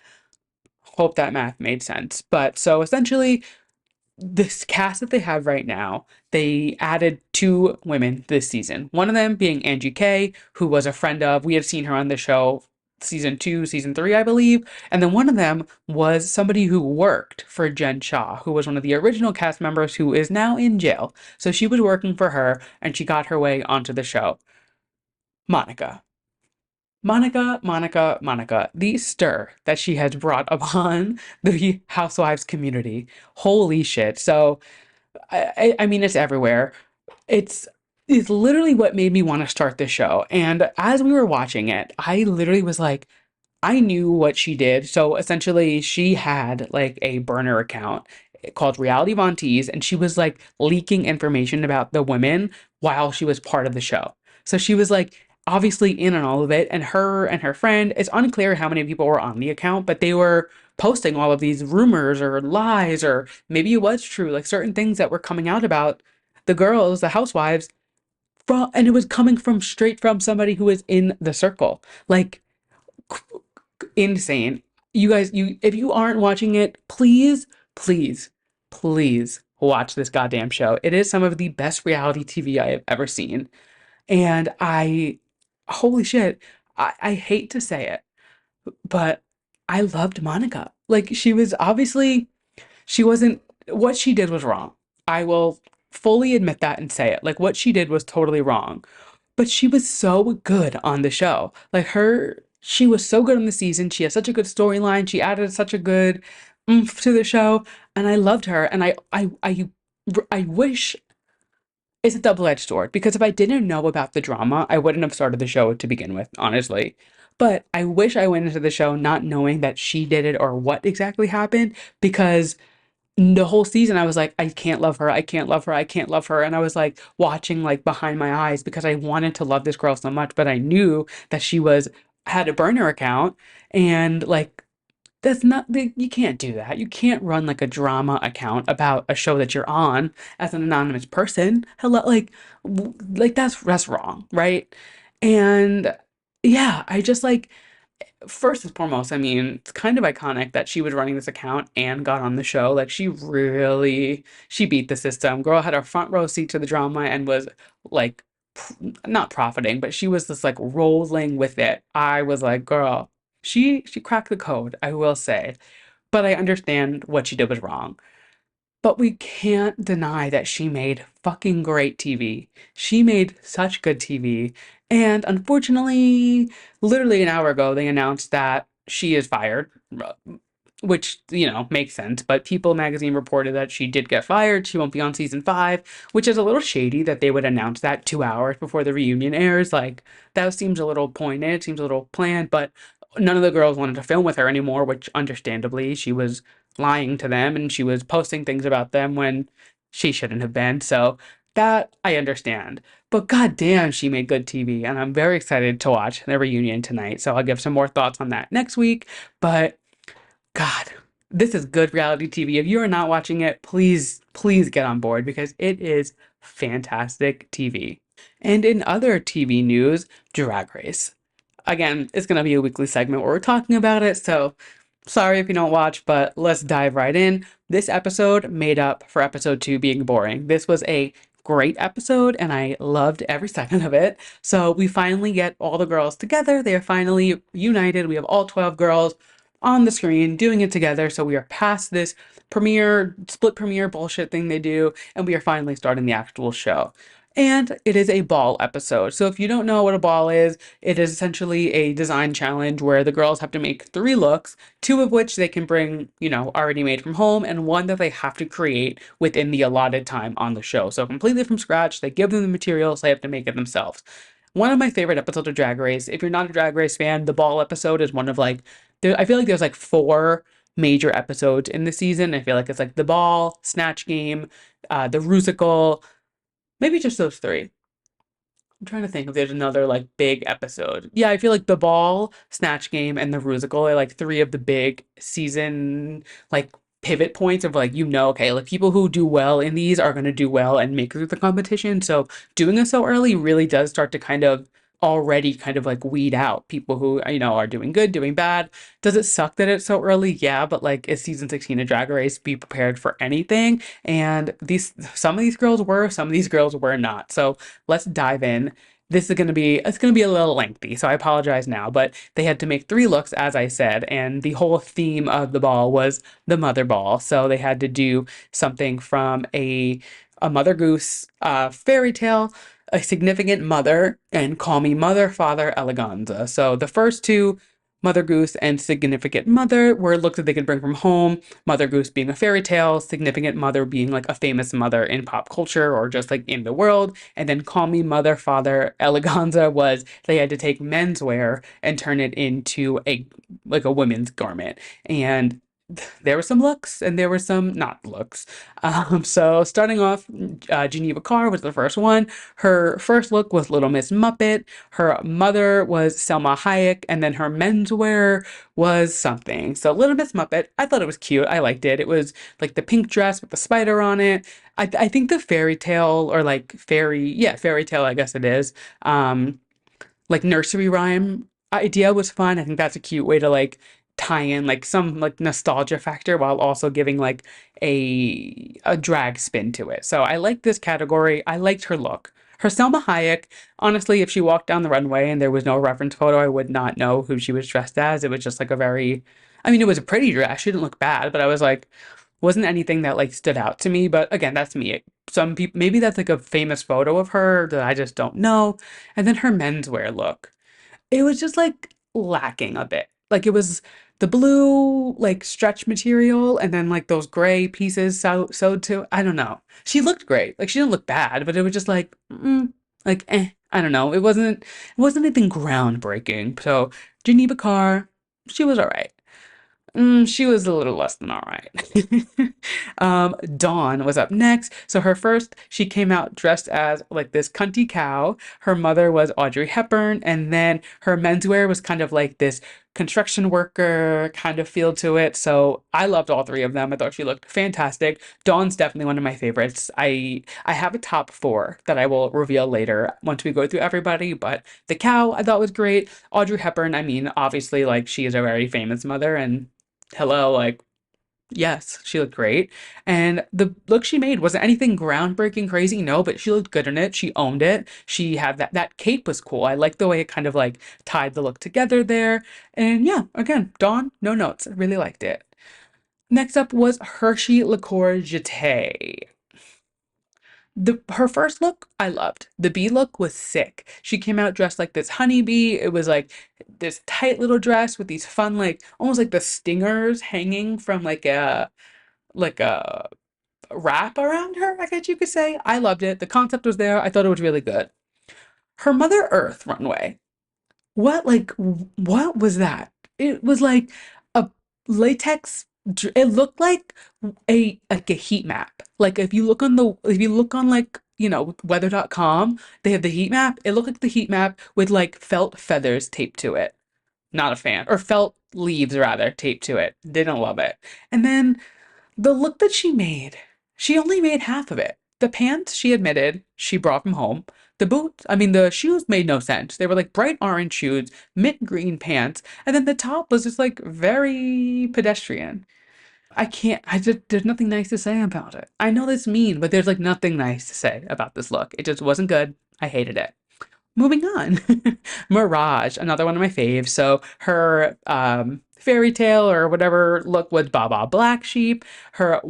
Hope that math made sense. But so essentially, this cast that they have right now, they added two women this season. One of them being Angie K, who was a friend of, we have seen her on the show season two, season three, I believe. And then one of them was somebody who worked for Jen Shaw, who was one of the original cast members who is now in jail. So she was working for her and she got her way onto the show. Monica. Monica, the stir that she has brought upon the Housewives community. Holy shit. So, I mean, it's everywhere. It's it's literally what made me want to start this show. And as we were watching it, I literally was like, I knew what she did. So essentially, she had like a burner account called Reality Von Tease, and she was like leaking information about the women while she was part of the show. So she was like obviously in on all of it, and her friend, it's unclear how many people were on the account, but they were posting all of these rumors or lies, or maybe it was true, like certain things that were coming out about the girls, the housewives, from, and it was coming from straight from somebody who was in the circle. Like insane. You guys, you if you aren't watching it, please, please, please watch this goddamn show. It is some of the best reality TV I have ever seen. And holy shit, I hate to say it, but I loved Monica. Like she was obviously, she wasn't, what she did was wrong. I will fully admit that and say it. Like what she did was totally wrong. But she was so good on the show. Like she was so good on the season. She has such a good storyline. She added such a good oomph to the show, and I loved her. And I wish, it's a double-edged sword, because if I didn't know about the drama, I wouldn't have started the show to begin with, honestly. But I wish I went into the show not knowing that she did it or what exactly happened, because the whole season I was like, I can't love her, I can't love her, I can't love her. And I was like watching like behind my eyes because I wanted to love this girl so much, but I knew that she was had a burner account, and like that's not, you can't do that. You can't run like a drama account about a show that you're on as an anonymous person. Hello, like that's wrong, right? And yeah, I just like, first and foremost, I mean, it's kind of iconic that she was running this account and got on the show. Like she beat the system. Girl had a front row seat to the drama and was like not profiting, but she was just like rolling with it. I was like, girl, she cracked the code, I will say. But I understand what she did was wrong. But we can't deny that she made fucking great TV. She made such good TV. And unfortunately, literally an hour ago, they announced that she is fired, which, makes sense. But People magazine reported that she did get fired. She won't be on season 5, which is a little shady that they would announce that 2 hours before the reunion airs. Like, that seems a little pointed, seems a little planned, but none of the girls wanted to film with her anymore, which understandably, she was lying to them and she was posting things about them when she shouldn't have been. So that I understand. But goddamn, she made good TV, and I'm very excited to watch the reunion tonight. So I'll give some more thoughts on that next week. But God, this is good reality TV. If you are not watching it, please, please get on board because it is fantastic TV. And in other TV news, Drag Race. Again, it's going to be a weekly segment where we're talking about it, so sorry if you don't watch, but let's dive right in. This episode made up for episode 2 being boring. This was a great episode and I loved every second of it. So we finally get all the girls together. They are finally united. We have all 12 girls on the screen doing it together. So we are past this split premiere bullshit thing they do, and we are finally starting the actual show. And it is a ball episode. So if you don't know what a ball is, it is essentially a design challenge where the girls have to make 3 looks, 2 of which they can bring, already made from home, and 1 that they have to create within the allotted time on the show. So completely from scratch, they give them the materials, they have to make it themselves. One of my favorite episodes of Drag Race, if you're not a Drag Race fan, the ball episode is one of like, I feel like there's like 4 major episodes in the season. I feel like it's like the ball, Snatch Game, the Rusical, maybe just those 3. I'm trying to think if there's another like big episode. Yeah, I feel like the ball, Snatch Game, and the Rusical are like 3 of the big season like pivot points of like, okay, like people who do well in these are gonna do well and make it through the competition. So doing it so early really does start to kind of already kind of like weed out people who are doing good, doing bad. Does it suck that it's so early? Yeah, but like it's season 16 of Drag Race. Be prepared for anything. And some of these girls were, some of these girls were not. So let's dive in. It's gonna be a little lengthy, so I apologize now, but they had to make 3 looks, as I said, and the whole theme of the ball was the mother ball. So they had to do something from a Mother Goose fairy tale, a significant mother, and Call Me Mother, Father, Eleganza. So the first 2, Mother Goose and Significant Mother, were looks that they could bring from home. Mother Goose being a fairy tale, Significant Mother being like a famous mother in pop culture or just like in the world. And then Call Me Mother, Father, Eleganza was they had to take menswear and turn it into a women's garment. And there were some looks and there were some not looks. So starting off, Geneva Carr was the first one. Her first look was Little Miss Muppet. Her mother was Selma Hayek, and then her menswear was something. So Little Miss Muppet, I thought it was cute. I liked it. It was like the pink dress with the spider on it. I think the fairy tale or like fairy tale, I guess it is. Like nursery rhyme idea was fun. I think that's a cute way to like tie in like some like nostalgia factor while also giving like a drag spin to it. So I like this category. I liked her look. Her Selma Hayek, honestly, if she walked down the runway and there was no reference photo, I would not know who she was dressed as. It was just like a very, I mean, it was a pretty dress. She didn't look bad, but I was like, wasn't anything that like stood out to me. But again, that's me. Some people, maybe that's like a famous photo of her that I just don't know. And then her menswear look, it was just like lacking a bit. Like it was the blue like stretch material and then like those gray pieces sewed to. I don't know. She looked great. Like she didn't look bad, but it was just like like I don't know. It wasn't anything groundbreaking. So Geneva Carr, she was all right. She was a little less than all right. Dawn was up next. So her first, she came out dressed as like this cunty cow. Her mother was Audrey Hepburn, and then her menswear was kind of like this construction worker kind of feel to it. So I loved all three of them. I thought she looked fantastic. Dawn's definitely one of my favorites. I have a top four that I will reveal later once we go through everybody, but the cow I thought was great. Audrey Hepburn, I mean, obviously like she is a very famous mother and hello, like, yes, she looked great. And the look she made wasn't anything groundbreaking crazy, no, but she looked good in it. She owned it. She had that cape was cool. I liked the way it kind of like tied the look together there. And yeah, again, Dawn, no notes. I really liked it. Next up was Hershey Liqueur Jeté. Her first look I loved. The bee look was sick. She came out dressed like this honeybee. It was like this tight little dress with these fun like almost like the stingers hanging from like a wrap around her, I guess you could say. I loved it. The concept was there. I thought it was really good. Her Mother Earth runway. What was that? It was like a latex it looked like a heat map. Like if you look on like, weather.com, they have the heat map. It looked like the heat map with like felt feathers taped to it. Not a fan. Or felt leaves rather taped to it. Didn't love it. And then the look that she only made half of it. The pants, she admitted, she brought from home. The boots, I mean, the shoes made no sense. They were like bright orange shoes, mint green pants, and then the top was just like very pedestrian. There's nothing nice to say about it. I know that's mean, but there's like nothing nice to say about this look. It just wasn't good. I hated it. Moving on. Mirage, another one of my faves. So her fairy tale or whatever look was Baba Black Sheep. Her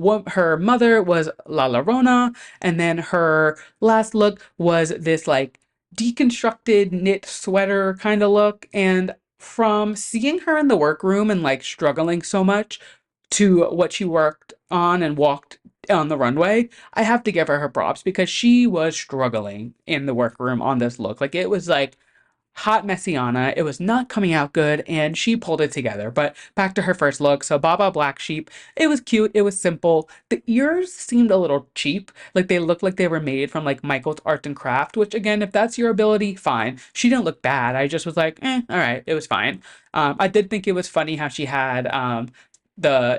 mother was La Llorona, and then her last look was this like deconstructed knit sweater kind of look. And from seeing her in the workroom and like struggling so much to what she worked on and walked on the runway, I have to give her props because she was struggling in the workroom on this look. Like it was like hot messiana. It was not coming out good and she pulled it together. But back to her first look. So Baba Black Sheep, it was cute. It was simple. The ears seemed a little cheap. Like they looked like they were made from like Michael's Art and Craft, which again, if that's your ability, fine. She didn't look bad. I just was like, all right, it was fine. I did think it was funny how she had the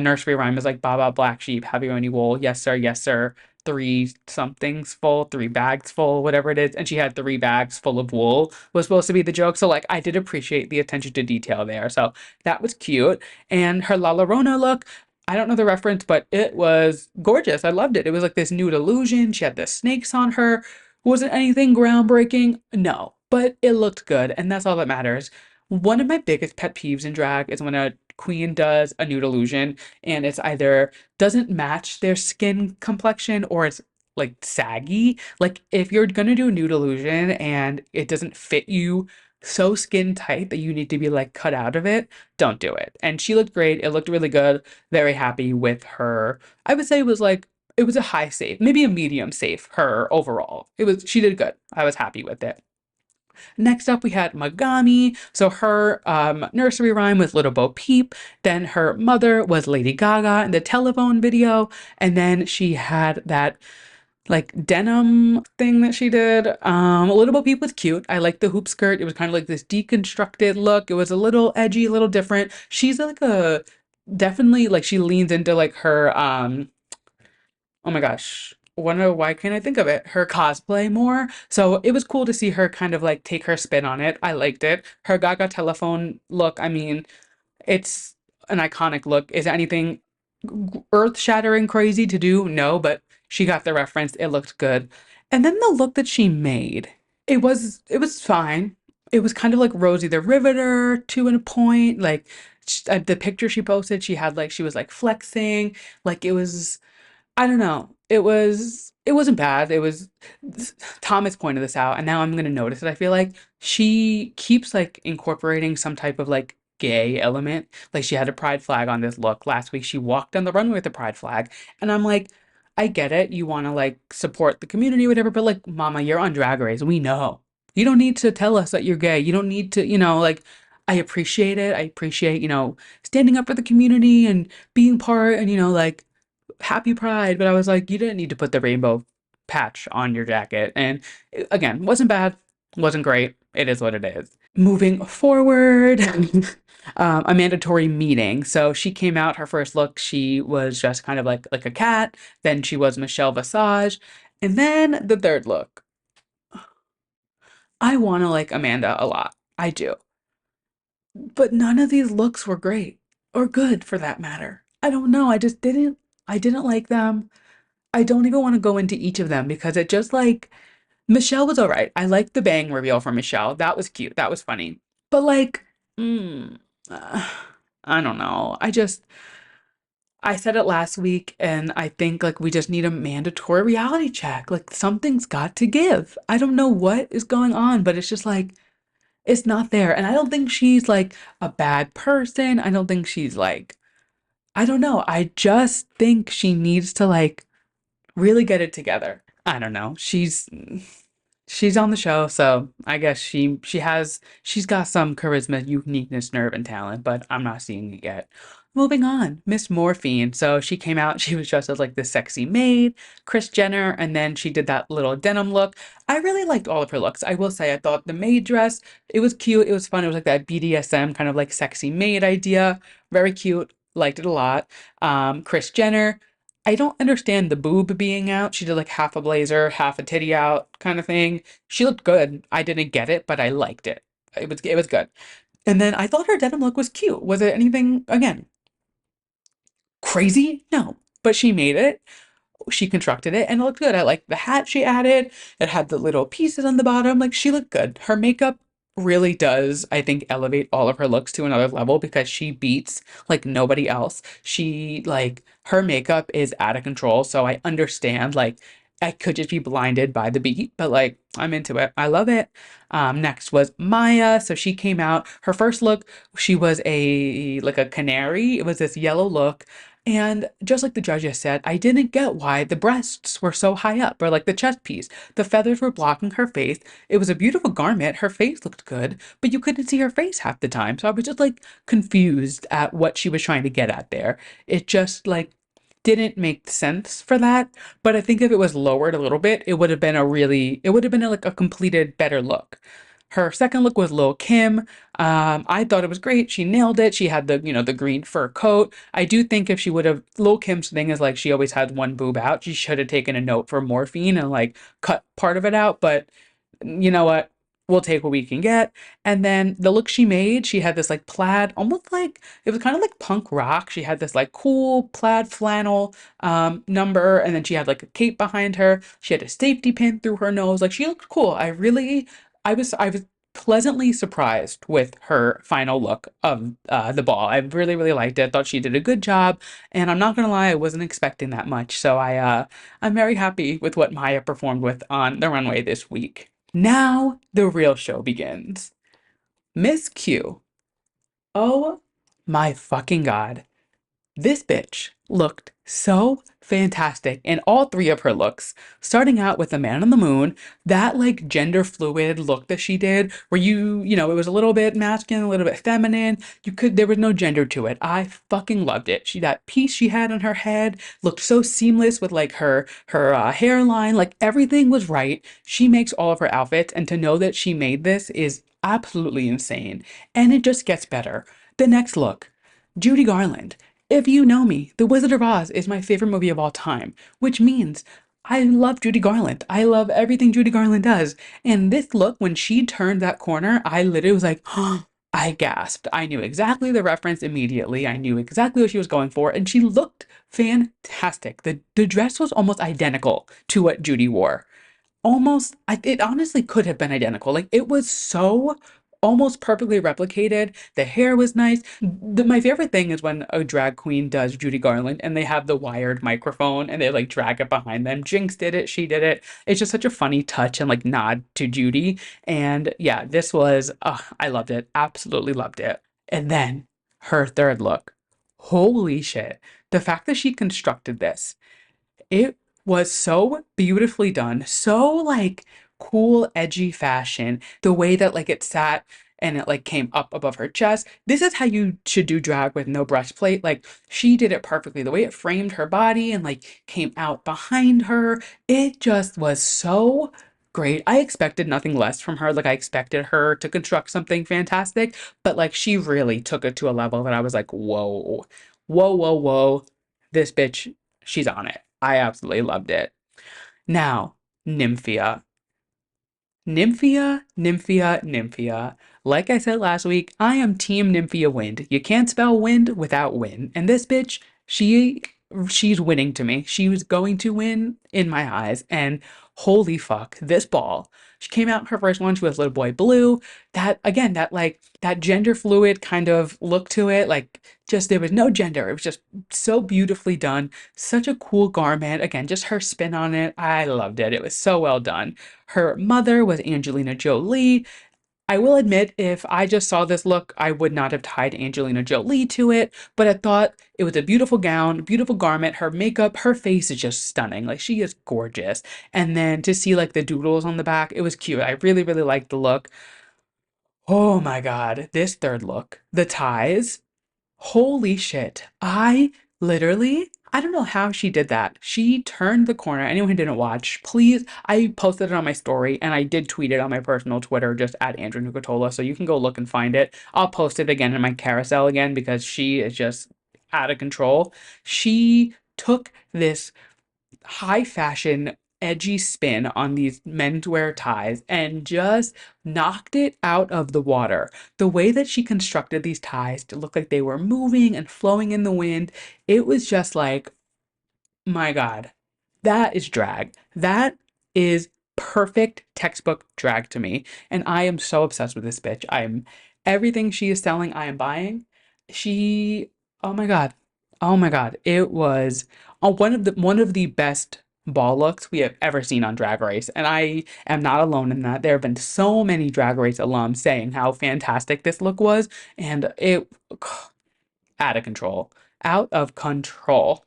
nursery rhyme is like Baba Black Sheep, have you any wool? Yes sir. Three somethings full, three bags full, whatever it is. And she had three bags full of wool was supposed to be the joke. So like I did appreciate the attention to detail there. So that was cute. And her La Llorona look, I don't know the reference, but it was gorgeous. I loved it. It was like this nude illusion. She had the snakes on her. Was it anything groundbreaking? No, but it looked good, and that's all that matters. One of my biggest pet peeves in drag is when a queen does a nude illusion and it's either doesn't match their skin complexion or it's like saggy. Like if you're gonna do a nude illusion and it doesn't fit you so skin tight that you need to be like cut out of it, don't do it. And she looked great. It looked really good. Very happy with her. I would say it was a high safe, maybe a medium safe, her overall. She did good. I was happy with it. Next up, we had Megami. So her nursery rhyme was Little Bo Peep. Then her mother was Lady Gaga in the telephone video. And then she had that like denim thing that she did. A Little Bo Peep was cute. I liked the hoop skirt. It was kind of like this deconstructed look. It was a little edgy, a little different. She's like a definitely like she leans into like her oh my gosh. Wonder why can't I think of it? Her cosplay more. So it was cool to see her kind of like take her spin on it. I liked it. Her Gaga telephone look, I mean, it's an iconic look. Is it anything earth-shattering crazy to do? No, but she got the reference. It looked good. And then the look that she made, it was fine. It was kind of like Rosie the Riveter to a point. Like the picture she posted, she had like she was like flexing. Like it was I don't know. It wasn't bad. It was Thomas pointed this out, and now I'm gonna notice it. I feel like she keeps like incorporating some type of like gay element. Like she had a pride flag on this look. Last week she walked on the runway with a pride flag. And I'm like, I get it. You wanna like support the community, whatever, but like, mama, you're on Drag Race. We know. You don't need to tell us that you're gay. You don't need to, like I appreciate it. I appreciate, standing up for the community and being part and, like happy pride, but I was like, you didn't need to put the rainbow patch on your jacket. And again, wasn't bad, wasn't great. It is what it is. Moving forward, a mandatory meeting. So she came out, her first look, she was just kind of like a cat. Then she was Michelle Visage. And then the third look. I want to like Amanda a lot. I do. But none of these looks were great or good for that matter. I don't know. I didn't like them. I don't even want to go into each of them because it just like Michelle was all right. I liked the bang reveal for Michelle. That was cute. That was funny. But like, uh, I don't know. I said it last week and I think like we just need a mandatory reality check. Like something's got to give. I don't know what is going on, but it's just like it's not there. And I don't think she's like a bad person. I don't think she's like I don't know. I just think she needs to like really get it together. I don't know. She's on the show, so I guess she's got some charisma, uniqueness, nerve, and talent, but I'm not seeing it yet. Moving on, Miss Morphine. So she came out, she was dressed as like the sexy maid, Kris Jenner, and then she did that little denim look. I really liked all of her looks. I will say I thought the maid dress, it was cute, it was fun. It was like that BDSM kind of like sexy maid idea. Very cute. Liked it a lot. Kris Jenner. I don't understand the boob being out. She did like half a blazer, half a titty out kind of thing. She looked good. I didn't get it, but I liked it. It was good. And then I thought her denim look was cute. Was it anything again crazy? No, but she made it. She constructed it and it looked good. I liked the hat she added. It had the little pieces on the bottom. Like she looked good. Her makeup really does, I think, elevate all of her looks to another level because she beats like nobody else. She like her makeup is out of control. So I understand like I could just be blinded by the beat, but like I'm into it. I love it. Next was Maya. So she came out. Her first look, she was a like a canary. It was this yellow look. And just like the judges said, I didn't get why the breasts were so high up or like the chest piece. The feathers were blocking her face. It was a beautiful garment. Her face looked good, but you couldn't see her face half the time. So I was just like confused at what she was trying to get at there. It just like didn't make sense for that. But I think if it was lowered a little bit, it would have been like a completed better look. Her second look was Lil Kim. I thought it was great. She nailed it. She had the green fur coat. I do think if she would have, Lil Kim's thing is like she always had one boob out. She should have taken a note for morphine and like cut part of it out. But you know what? We'll take what we can get. And then the look she made, she had this like plaid, almost like it was kind of like punk rock. She had this like cool plaid flannel number, and then she had like a cape behind her. She had a safety pin through her nose. Like she looked cool. I was pleasantly surprised with her final look of the ball. I really, really liked it. Thought she did a good job, and I'm not gonna lie, I wasn't expecting that much. So I'm very happy with what Maya performed with on the runway this week. Now the real show begins. Miss Q. Oh my fucking God. This bitch looked so fantastic in all three of her looks. Starting out with the Man on the Moon, that like gender fluid look that she did, where it was a little bit masculine, a little bit feminine. There was no gender to it. I fucking loved it. That piece she had on her head looked so seamless with like her hairline, like everything was right. She makes all of her outfits, and to know that she made this is absolutely insane. And it just gets better. The next look, Judy Garland. If you know me, The Wizard of Oz is my favorite movie of all time, which means I love Judy Garland. I love everything Judy Garland does. And this look, when she turned that corner, I literally was like, I gasped. I knew exactly the reference immediately. I knew exactly what she was going for, and she looked fantastic. The dress was almost identical to what Judy wore. It honestly could have been identical. Like it was so almost perfectly replicated. The hair was nice. My favorite thing is when a drag queen does Judy Garland and they have the wired microphone and they like drag it behind them. Jinx did it, she did it. It's just such a funny touch and like nod to Judy. And yeah, I loved it. Absolutely loved it. And then her third look. Holy shit. The fact that she constructed this. It was so beautifully done, so like cool, edgy fashion. The way that like it sat and it like came up above her chest. This is how you should do drag with no breastplate. Like she did it perfectly. The way it framed her body and like came out behind her, it just was so great. I expected nothing less from her. Like I expected her to construct something fantastic, but like she really took it to a level that I was like, whoa, whoa, whoa, whoa. This bitch, she's on it. I absolutely loved it. Now, Nymphia. Nymphia. Like I said last week, I am Team Nymphia Wind. You can't spell wind without win. And this bitch, she's winning to me. She was going to win in my eyes. And holy fuck, this ball. She came out her first one, she was Little Boy Blue. That again, that gender fluid kind of look to it, like just there was no gender. It was just so beautifully done. Such a cool garment. Again, just her spin on it. I loved it. It was so well done. Her mother was Angelina Jolie. I will admit, if I just saw this look, I would not have tied Angelina Jolie to it, but I thought it was a beautiful gown, beautiful garment. Her makeup, her face is just stunning. Like, she is gorgeous. And then to see, like, the doodles on the back, it was cute. I really, really liked the look. Oh my God, this third look, the ties. Holy shit. I don't know how she did that. She turned the corner. Anyone who didn't watch, please, I posted it on my story and I did tweet it on my personal Twitter, just at Andrew Nucatola. So you can go look and find it. I'll post it again in my carousel again because she is just out of control. She took this high fashion, edgy spin on these menswear ties and just knocked it out of the water. The way that she constructed these ties to look like they were moving and flowing in the wind, it was just like, my God, that is drag. That is perfect textbook drag to me. And I am so obsessed with this bitch. Everything she is selling, I am buying. She, oh my God. Oh my God. It was one of the best ball looks we have ever seen on Drag Race. And I am not alone in that. There have been so many Drag Race alums saying how fantastic this look was. And it out of control. Out of control.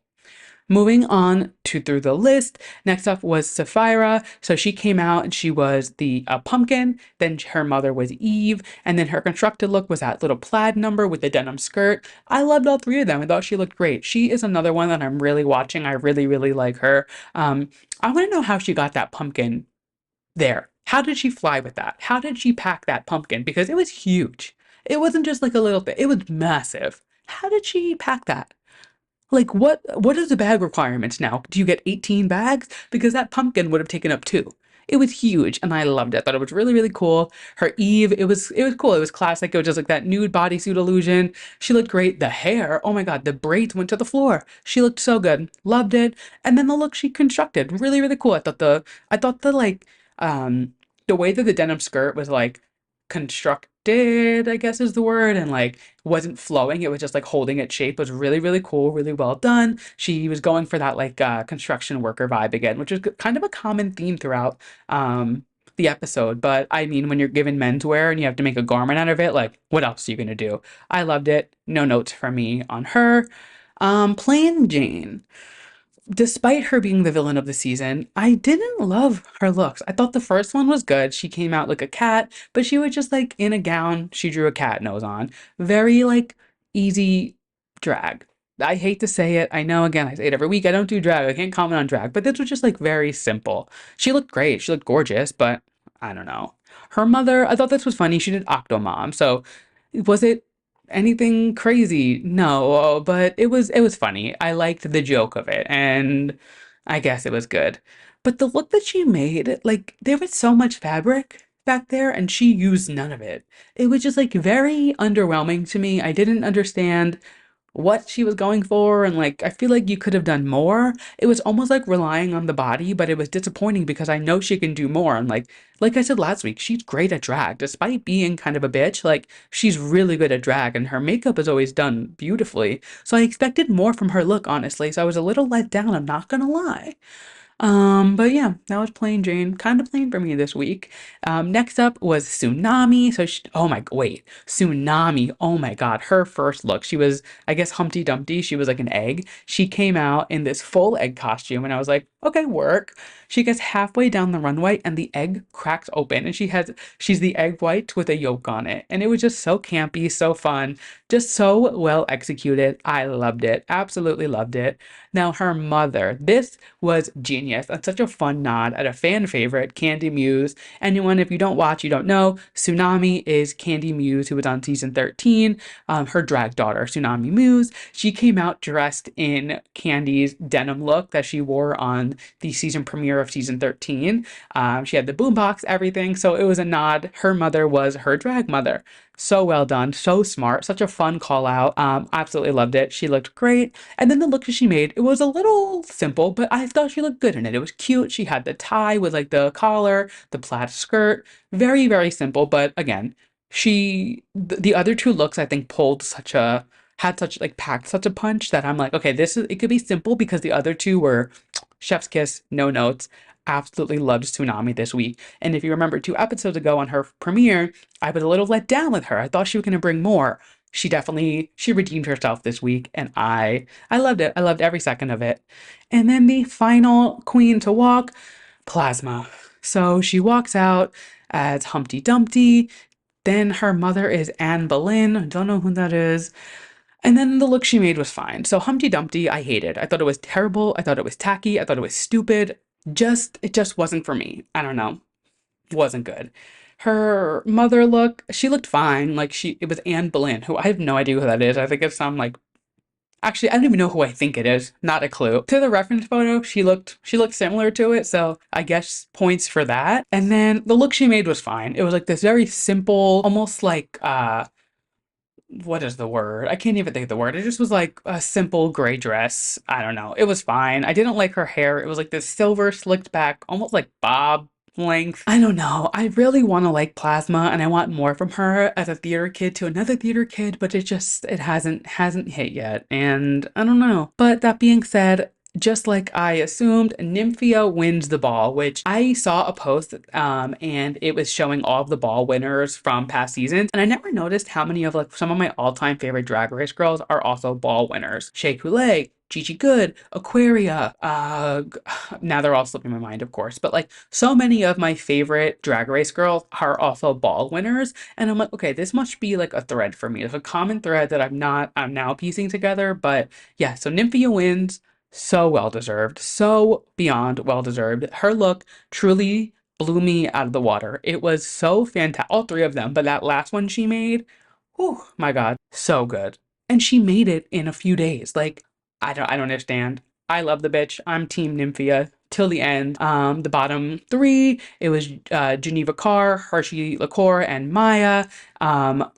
Moving on to through the list, next up was Sapphira. So she came out and she was the pumpkin. Then her mother was Eve, and then her constructed look was that little plaid number with the denim skirt. I loved all three of them. I thought she looked great. She is another one that I'm really watching. I really, really like her. I want to know how she got that pumpkin there. How did she fly with that? How did she pack that pumpkin? Because it was huge. It wasn't just like a little thing. It was massive. How did she pack that? Like what is the bag requirements now? Do you get 18 bags? Because that pumpkin would have taken up two. It was huge and I loved it. I thought it was really, really cool. Her Eve, it was cool. It was classic. It was just like that nude bodysuit illusion. She looked great. The hair, oh my God, the braids went to the floor. She looked so good. Loved it. And then the look she constructed, really, really cool. I thought the like the way that the denim skirt was like constructed, I guess is the word, and like wasn't flowing. It was just like holding its shape. It was really, really cool, really well done. She was going for that like construction worker vibe again, which is kind of a common theme throughout the episode. But I mean, when you're given menswear and you have to make a garment out of it, like what else are you gonna do? I loved it. No notes from me on her. Plain Jane. Despite her being the villain of the season, I didn't love her looks. I thought the first one was good. She came out like a cat, but she was just like in a gown. She drew a cat nose on. Very like easy drag. I hate to say it. I know, again, I say it every week. I don't do drag. I can't comment on drag, but this was just like very simple. She looked great. She looked gorgeous, but I don't know. Her mother, I thought this was funny. She did Octomom. So was it anything crazy? No, but it was funny. I liked the joke of it, and I guess it was good. But the look that she made, like there was so much fabric back there and she used none of it. It was just like very underwhelming to me. I didn't understand what she was going for, and like I feel like you could have done more. It was almost like relying on the body, but it was disappointing because I know she can do more. And like I said last week, she's great at drag despite being kind of a bitch. Like she's really good at drag and her makeup is always done beautifully. So I expected more from her look, honestly. So I was a little let down, I'm not gonna lie. But yeah, that was plain Jane. Kind of plain for me this week. Next up was Tsunami. Oh my, wait, Tsunami. Oh my God, her first look. She was, I guess, Humpty Dumpty. She was like an egg. She came out in this full egg costume, and I was like, okay, work. She gets halfway down the runway, and the egg cracks open, and she's the egg white with a yolk on it, and it was just so campy, so fun, just so well executed. I loved it. Absolutely loved it. Now, her mother. This was genius and such a fun nod at a fan favorite, Candy Muse. Anyone, if you don't watch, you don't know, Tsunami is Candy Muse, who was on season 13, her drag daughter, Tsunami Muse. She came out dressed in Candy's denim look that she wore on the season premiere of season 13. She had the boombox, everything, so it was a nod. Her mother was her drag mother. So well done, so smart, such a fun call out. Absolutely loved it. She looked great. And then the look that she made, it was a little simple, but I thought she looked good in it. It was cute. She had the tie with like the collar, the plaid skirt. Very, very simple. But again, the other two looks, I think, had such like packed such a punch that I'm like, okay, it could be simple because the other two were chef's kiss, no notes. Absolutely loved Tsunami this week. And if you remember 2 episodes ago on her premiere, I was a little let down with her. I thought she was going to bring more. She redeemed herself this week, and I loved it. I loved every second of it. And then the final queen to walk, Plasma. So she walks out as Humpty Dumpty. Then her mother is Anne Boleyn. Don't know who that is. And then the look she made was fine. So Humpty Dumpty, I hated. I thought it was terrible. I thought it was tacky. I thought it was stupid. It just wasn't for me. I don't know. Wasn't good. Her mother look, she looked fine. It was Anne Boleyn, who I have no idea who that is. I think it's some like, actually, I don't even know who I think it is. Not a clue. To the reference photo, she looked similar to it. So I guess points for that. And then the look she made was fine. It was like this very simple, almost like, what is the word? I can't even think of the word. It just was like a simple gray dress. I don't know. It was fine. I didn't like her hair. It was like this silver slicked back, almost like bob length. I don't know. I really want to like Plasma and I want more from her as a theater kid to another theater kid, but it hasn't hit yet. And I don't know. But that being said, just like I assumed, Nymphia wins the ball, which I saw a post and it was showing all of the ball winners from past seasons. And I never noticed how many of like some of my all-time favorite Drag Race girls are also ball winners. Shea Coulee, Gigi Good, Aquaria, now they're all slipping my mind, of course, but like so many of my favorite Drag Race girls are also ball winners. And I'm like, okay, this must be like a thread for me. It's a common thread that I'm now piecing together. But yeah, so Nymphia wins. So well deserved, so beyond well deserved. Her look truly blew me out of the water. It was so fantastic, all three of them, but that last one she made, oh my God, so good. And she made it in a few days. Like, I don't understand. I love the bitch. I'm Team Nymphia till the end. The bottom three, it was Geneva Carr, Hershey Liqueur, and Maya.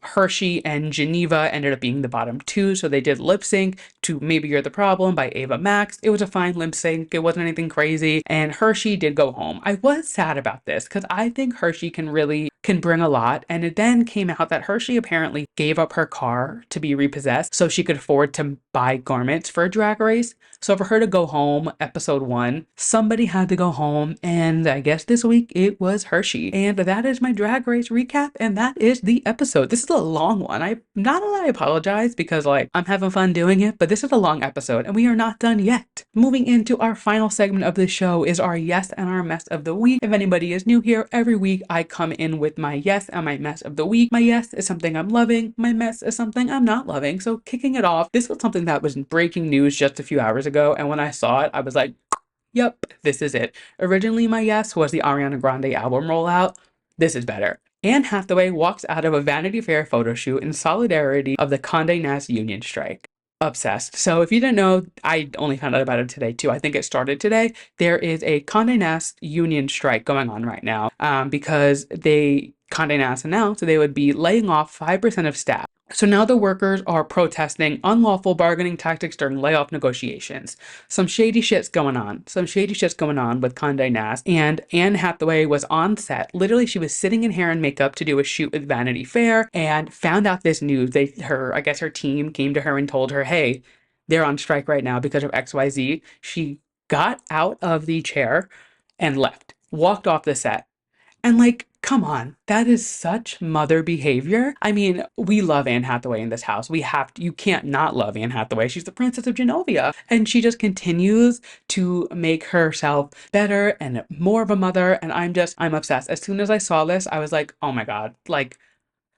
Hershey and Geneva ended up being the bottom two, so they did lip sync to Maybe You're the Problem by Ava Max. It was a fine lip sync. It wasn't anything crazy. And Hershey did go home. I was sad about this because I think Hershey can really can bring a lot. And it then came out that Hershey apparently gave up her car to be repossessed so she could afford to buy garments for a drag race. So for her to go home, episode 1, somebody had to go home, and I guess this week it was Hershey. And that is my drag race recap, and that is the episode. This is a long one. I'm not gonna lie, I apologize because like I'm having fun doing it, but this is a long episode and we are not done yet. Moving into our final segment of the show is our yes and our mess of the week. If anybody is new here, every week I come in with my yes and my mess of the week. My yes is something I'm loving, my mess is something I'm not loving. So kicking it off, this was something that was breaking news just a few hours ago, and when I saw it, I was like, yep, this is it. Originally, my yes was the Ariana Grande album rollout. This is better. Anne Hathaway walks out of a Vanity Fair photo shoot in solidarity of the Condé Nast union strike. Obsessed. So if you didn't know, I only found out about it today too. I think it started today. There is a Condé Nast union strike going on right now because Condé Nast announced they would be laying off 5% of staff. So now the workers are protesting unlawful bargaining tactics during layoff negotiations. Some shady shit's going on. Some shady shit's going on with Condé Nast. And Anne Hathaway was on set. Literally, she was sitting in hair and makeup to do a shoot with Vanity Fair and found out this news. I guess her team came to her and told her, hey, they're on strike right now because of XYZ. She got out of the chair and left, walked off the set. And like, come on, that is such mother behavior. I mean, we love Anne Hathaway in this house. You can't not love Anne Hathaway. She's the Princess of Genovia. And she just continues to make herself better and more of a mother. And I'm obsessed. As soon as I saw this, I was like, oh my God, like,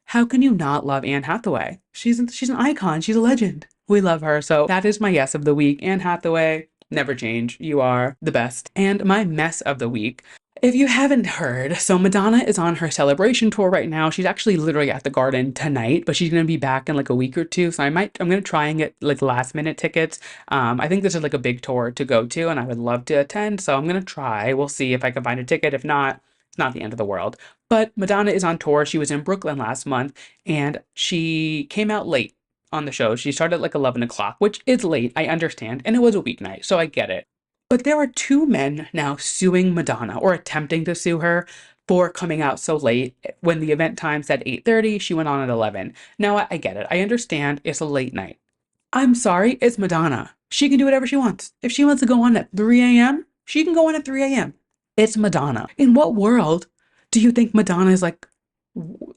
how can you not love Anne Hathaway? She's an icon. She's a legend. We love her. So that is my yes of the week. Anne Hathaway, never change. You are the best. And my mess of the week. If you haven't heard, so Madonna is on her celebration tour right now. She's actually literally at the Garden tonight, but she's going to be back in like a week or two. So I'm going to try and get like last minute tickets. I think this is like a big tour to go to and I would love to attend. So I'm going to try. We'll see if I can find a ticket. If not, it's not the end of the world. But Madonna is on tour. She was in Brooklyn last month and she came out late on the show. She started at like 11 o'clock, which is late. I understand. And it was a weeknight, so I get it. But there are 2 men now suing Madonna or attempting to sue her for coming out so late. When the event time said 8:30, she went on at 11. Now, I get it. I understand it's a late night. I'm sorry, it's Madonna. She can do whatever she wants. If she wants to go on at 3 a.m., she can go on at 3 a.m. It's Madonna. In what world do you think Madonna is like,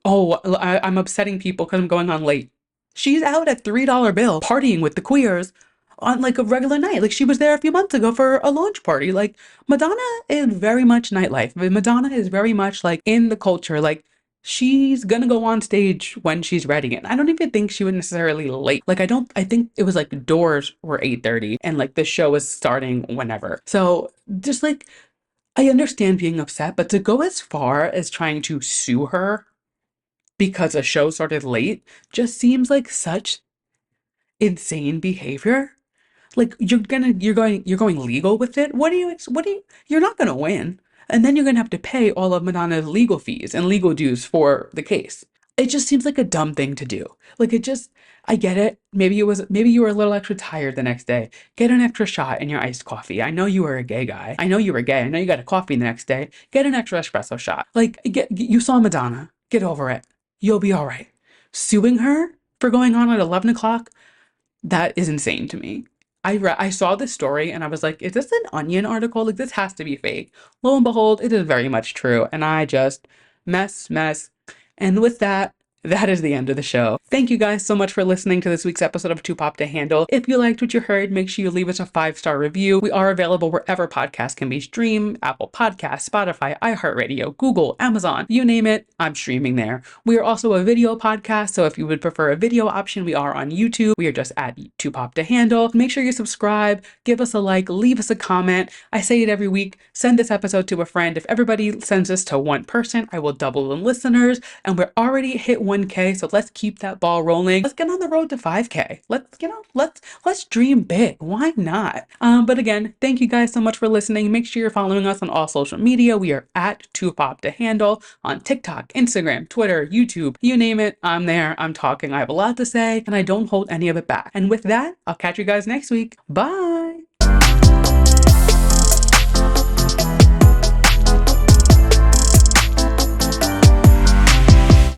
oh, I'm upsetting people because I'm going on late? She's out at $3 bill partying with the queers on like a regular night. Like she was there a few months ago for a launch party. Like Madonna is very much nightlife. Madonna is very much like in the culture. Like she's gonna go on stage when she's ready. And I don't even think she was necessarily late. Like I think it was like doors were 8:30 and like the show was starting whenever. So just like, I understand being upset, but to go as far as trying to sue her because a show started late just seems like such insane behavior. Like you're going legal with it. You're not gonna win. And then you're gonna have to pay all of Madonna's legal fees and legal dues for the case. It just seems like a dumb thing to do. I get it. Maybe you were a little extra tired the next day. Get an extra shot in your iced coffee. I know you were a gay guy. I know you were gay. I know you got a coffee the next day. Get an extra espresso shot. You saw Madonna. Get over it. You'll be all right. Suing her for going on at 11 o'clock, that is insane to me. I saw this story and I was like, is this an Onion article? Like, this has to be fake. Lo and behold, it is very much true. And I just mess. And with that, that is the end of the show. Thank you guys so much for listening to this week's episode of Too Pop to Handle. If you liked what you heard, make sure you leave us a 5-star review. We are available wherever podcasts can be streamed: Apple Podcasts, Spotify, iHeartRadio, Google, Amazon, you name it, I'm streaming there. We are also a video podcast, so if you would prefer a video option, we are on YouTube. We are just at Too Pop to Handle. Make sure you subscribe, give us a like, leave us a comment. I say it every week, send this episode to a friend. If everybody sends this to one person, I will double the listeners, and we're already hit 1K, so let's keep that ball rolling. Let's get on the road to 5K. Let's dream big. Why not? But again, thank you guys so much for listening. Make sure you're following us on all social media. We are at Too Pop to Handle on TikTok, Instagram, Twitter, YouTube, you name it. I'm there. I'm talking. I have a lot to say, and I don't hold any of it back. And with that, I'll catch you guys next week. Bye.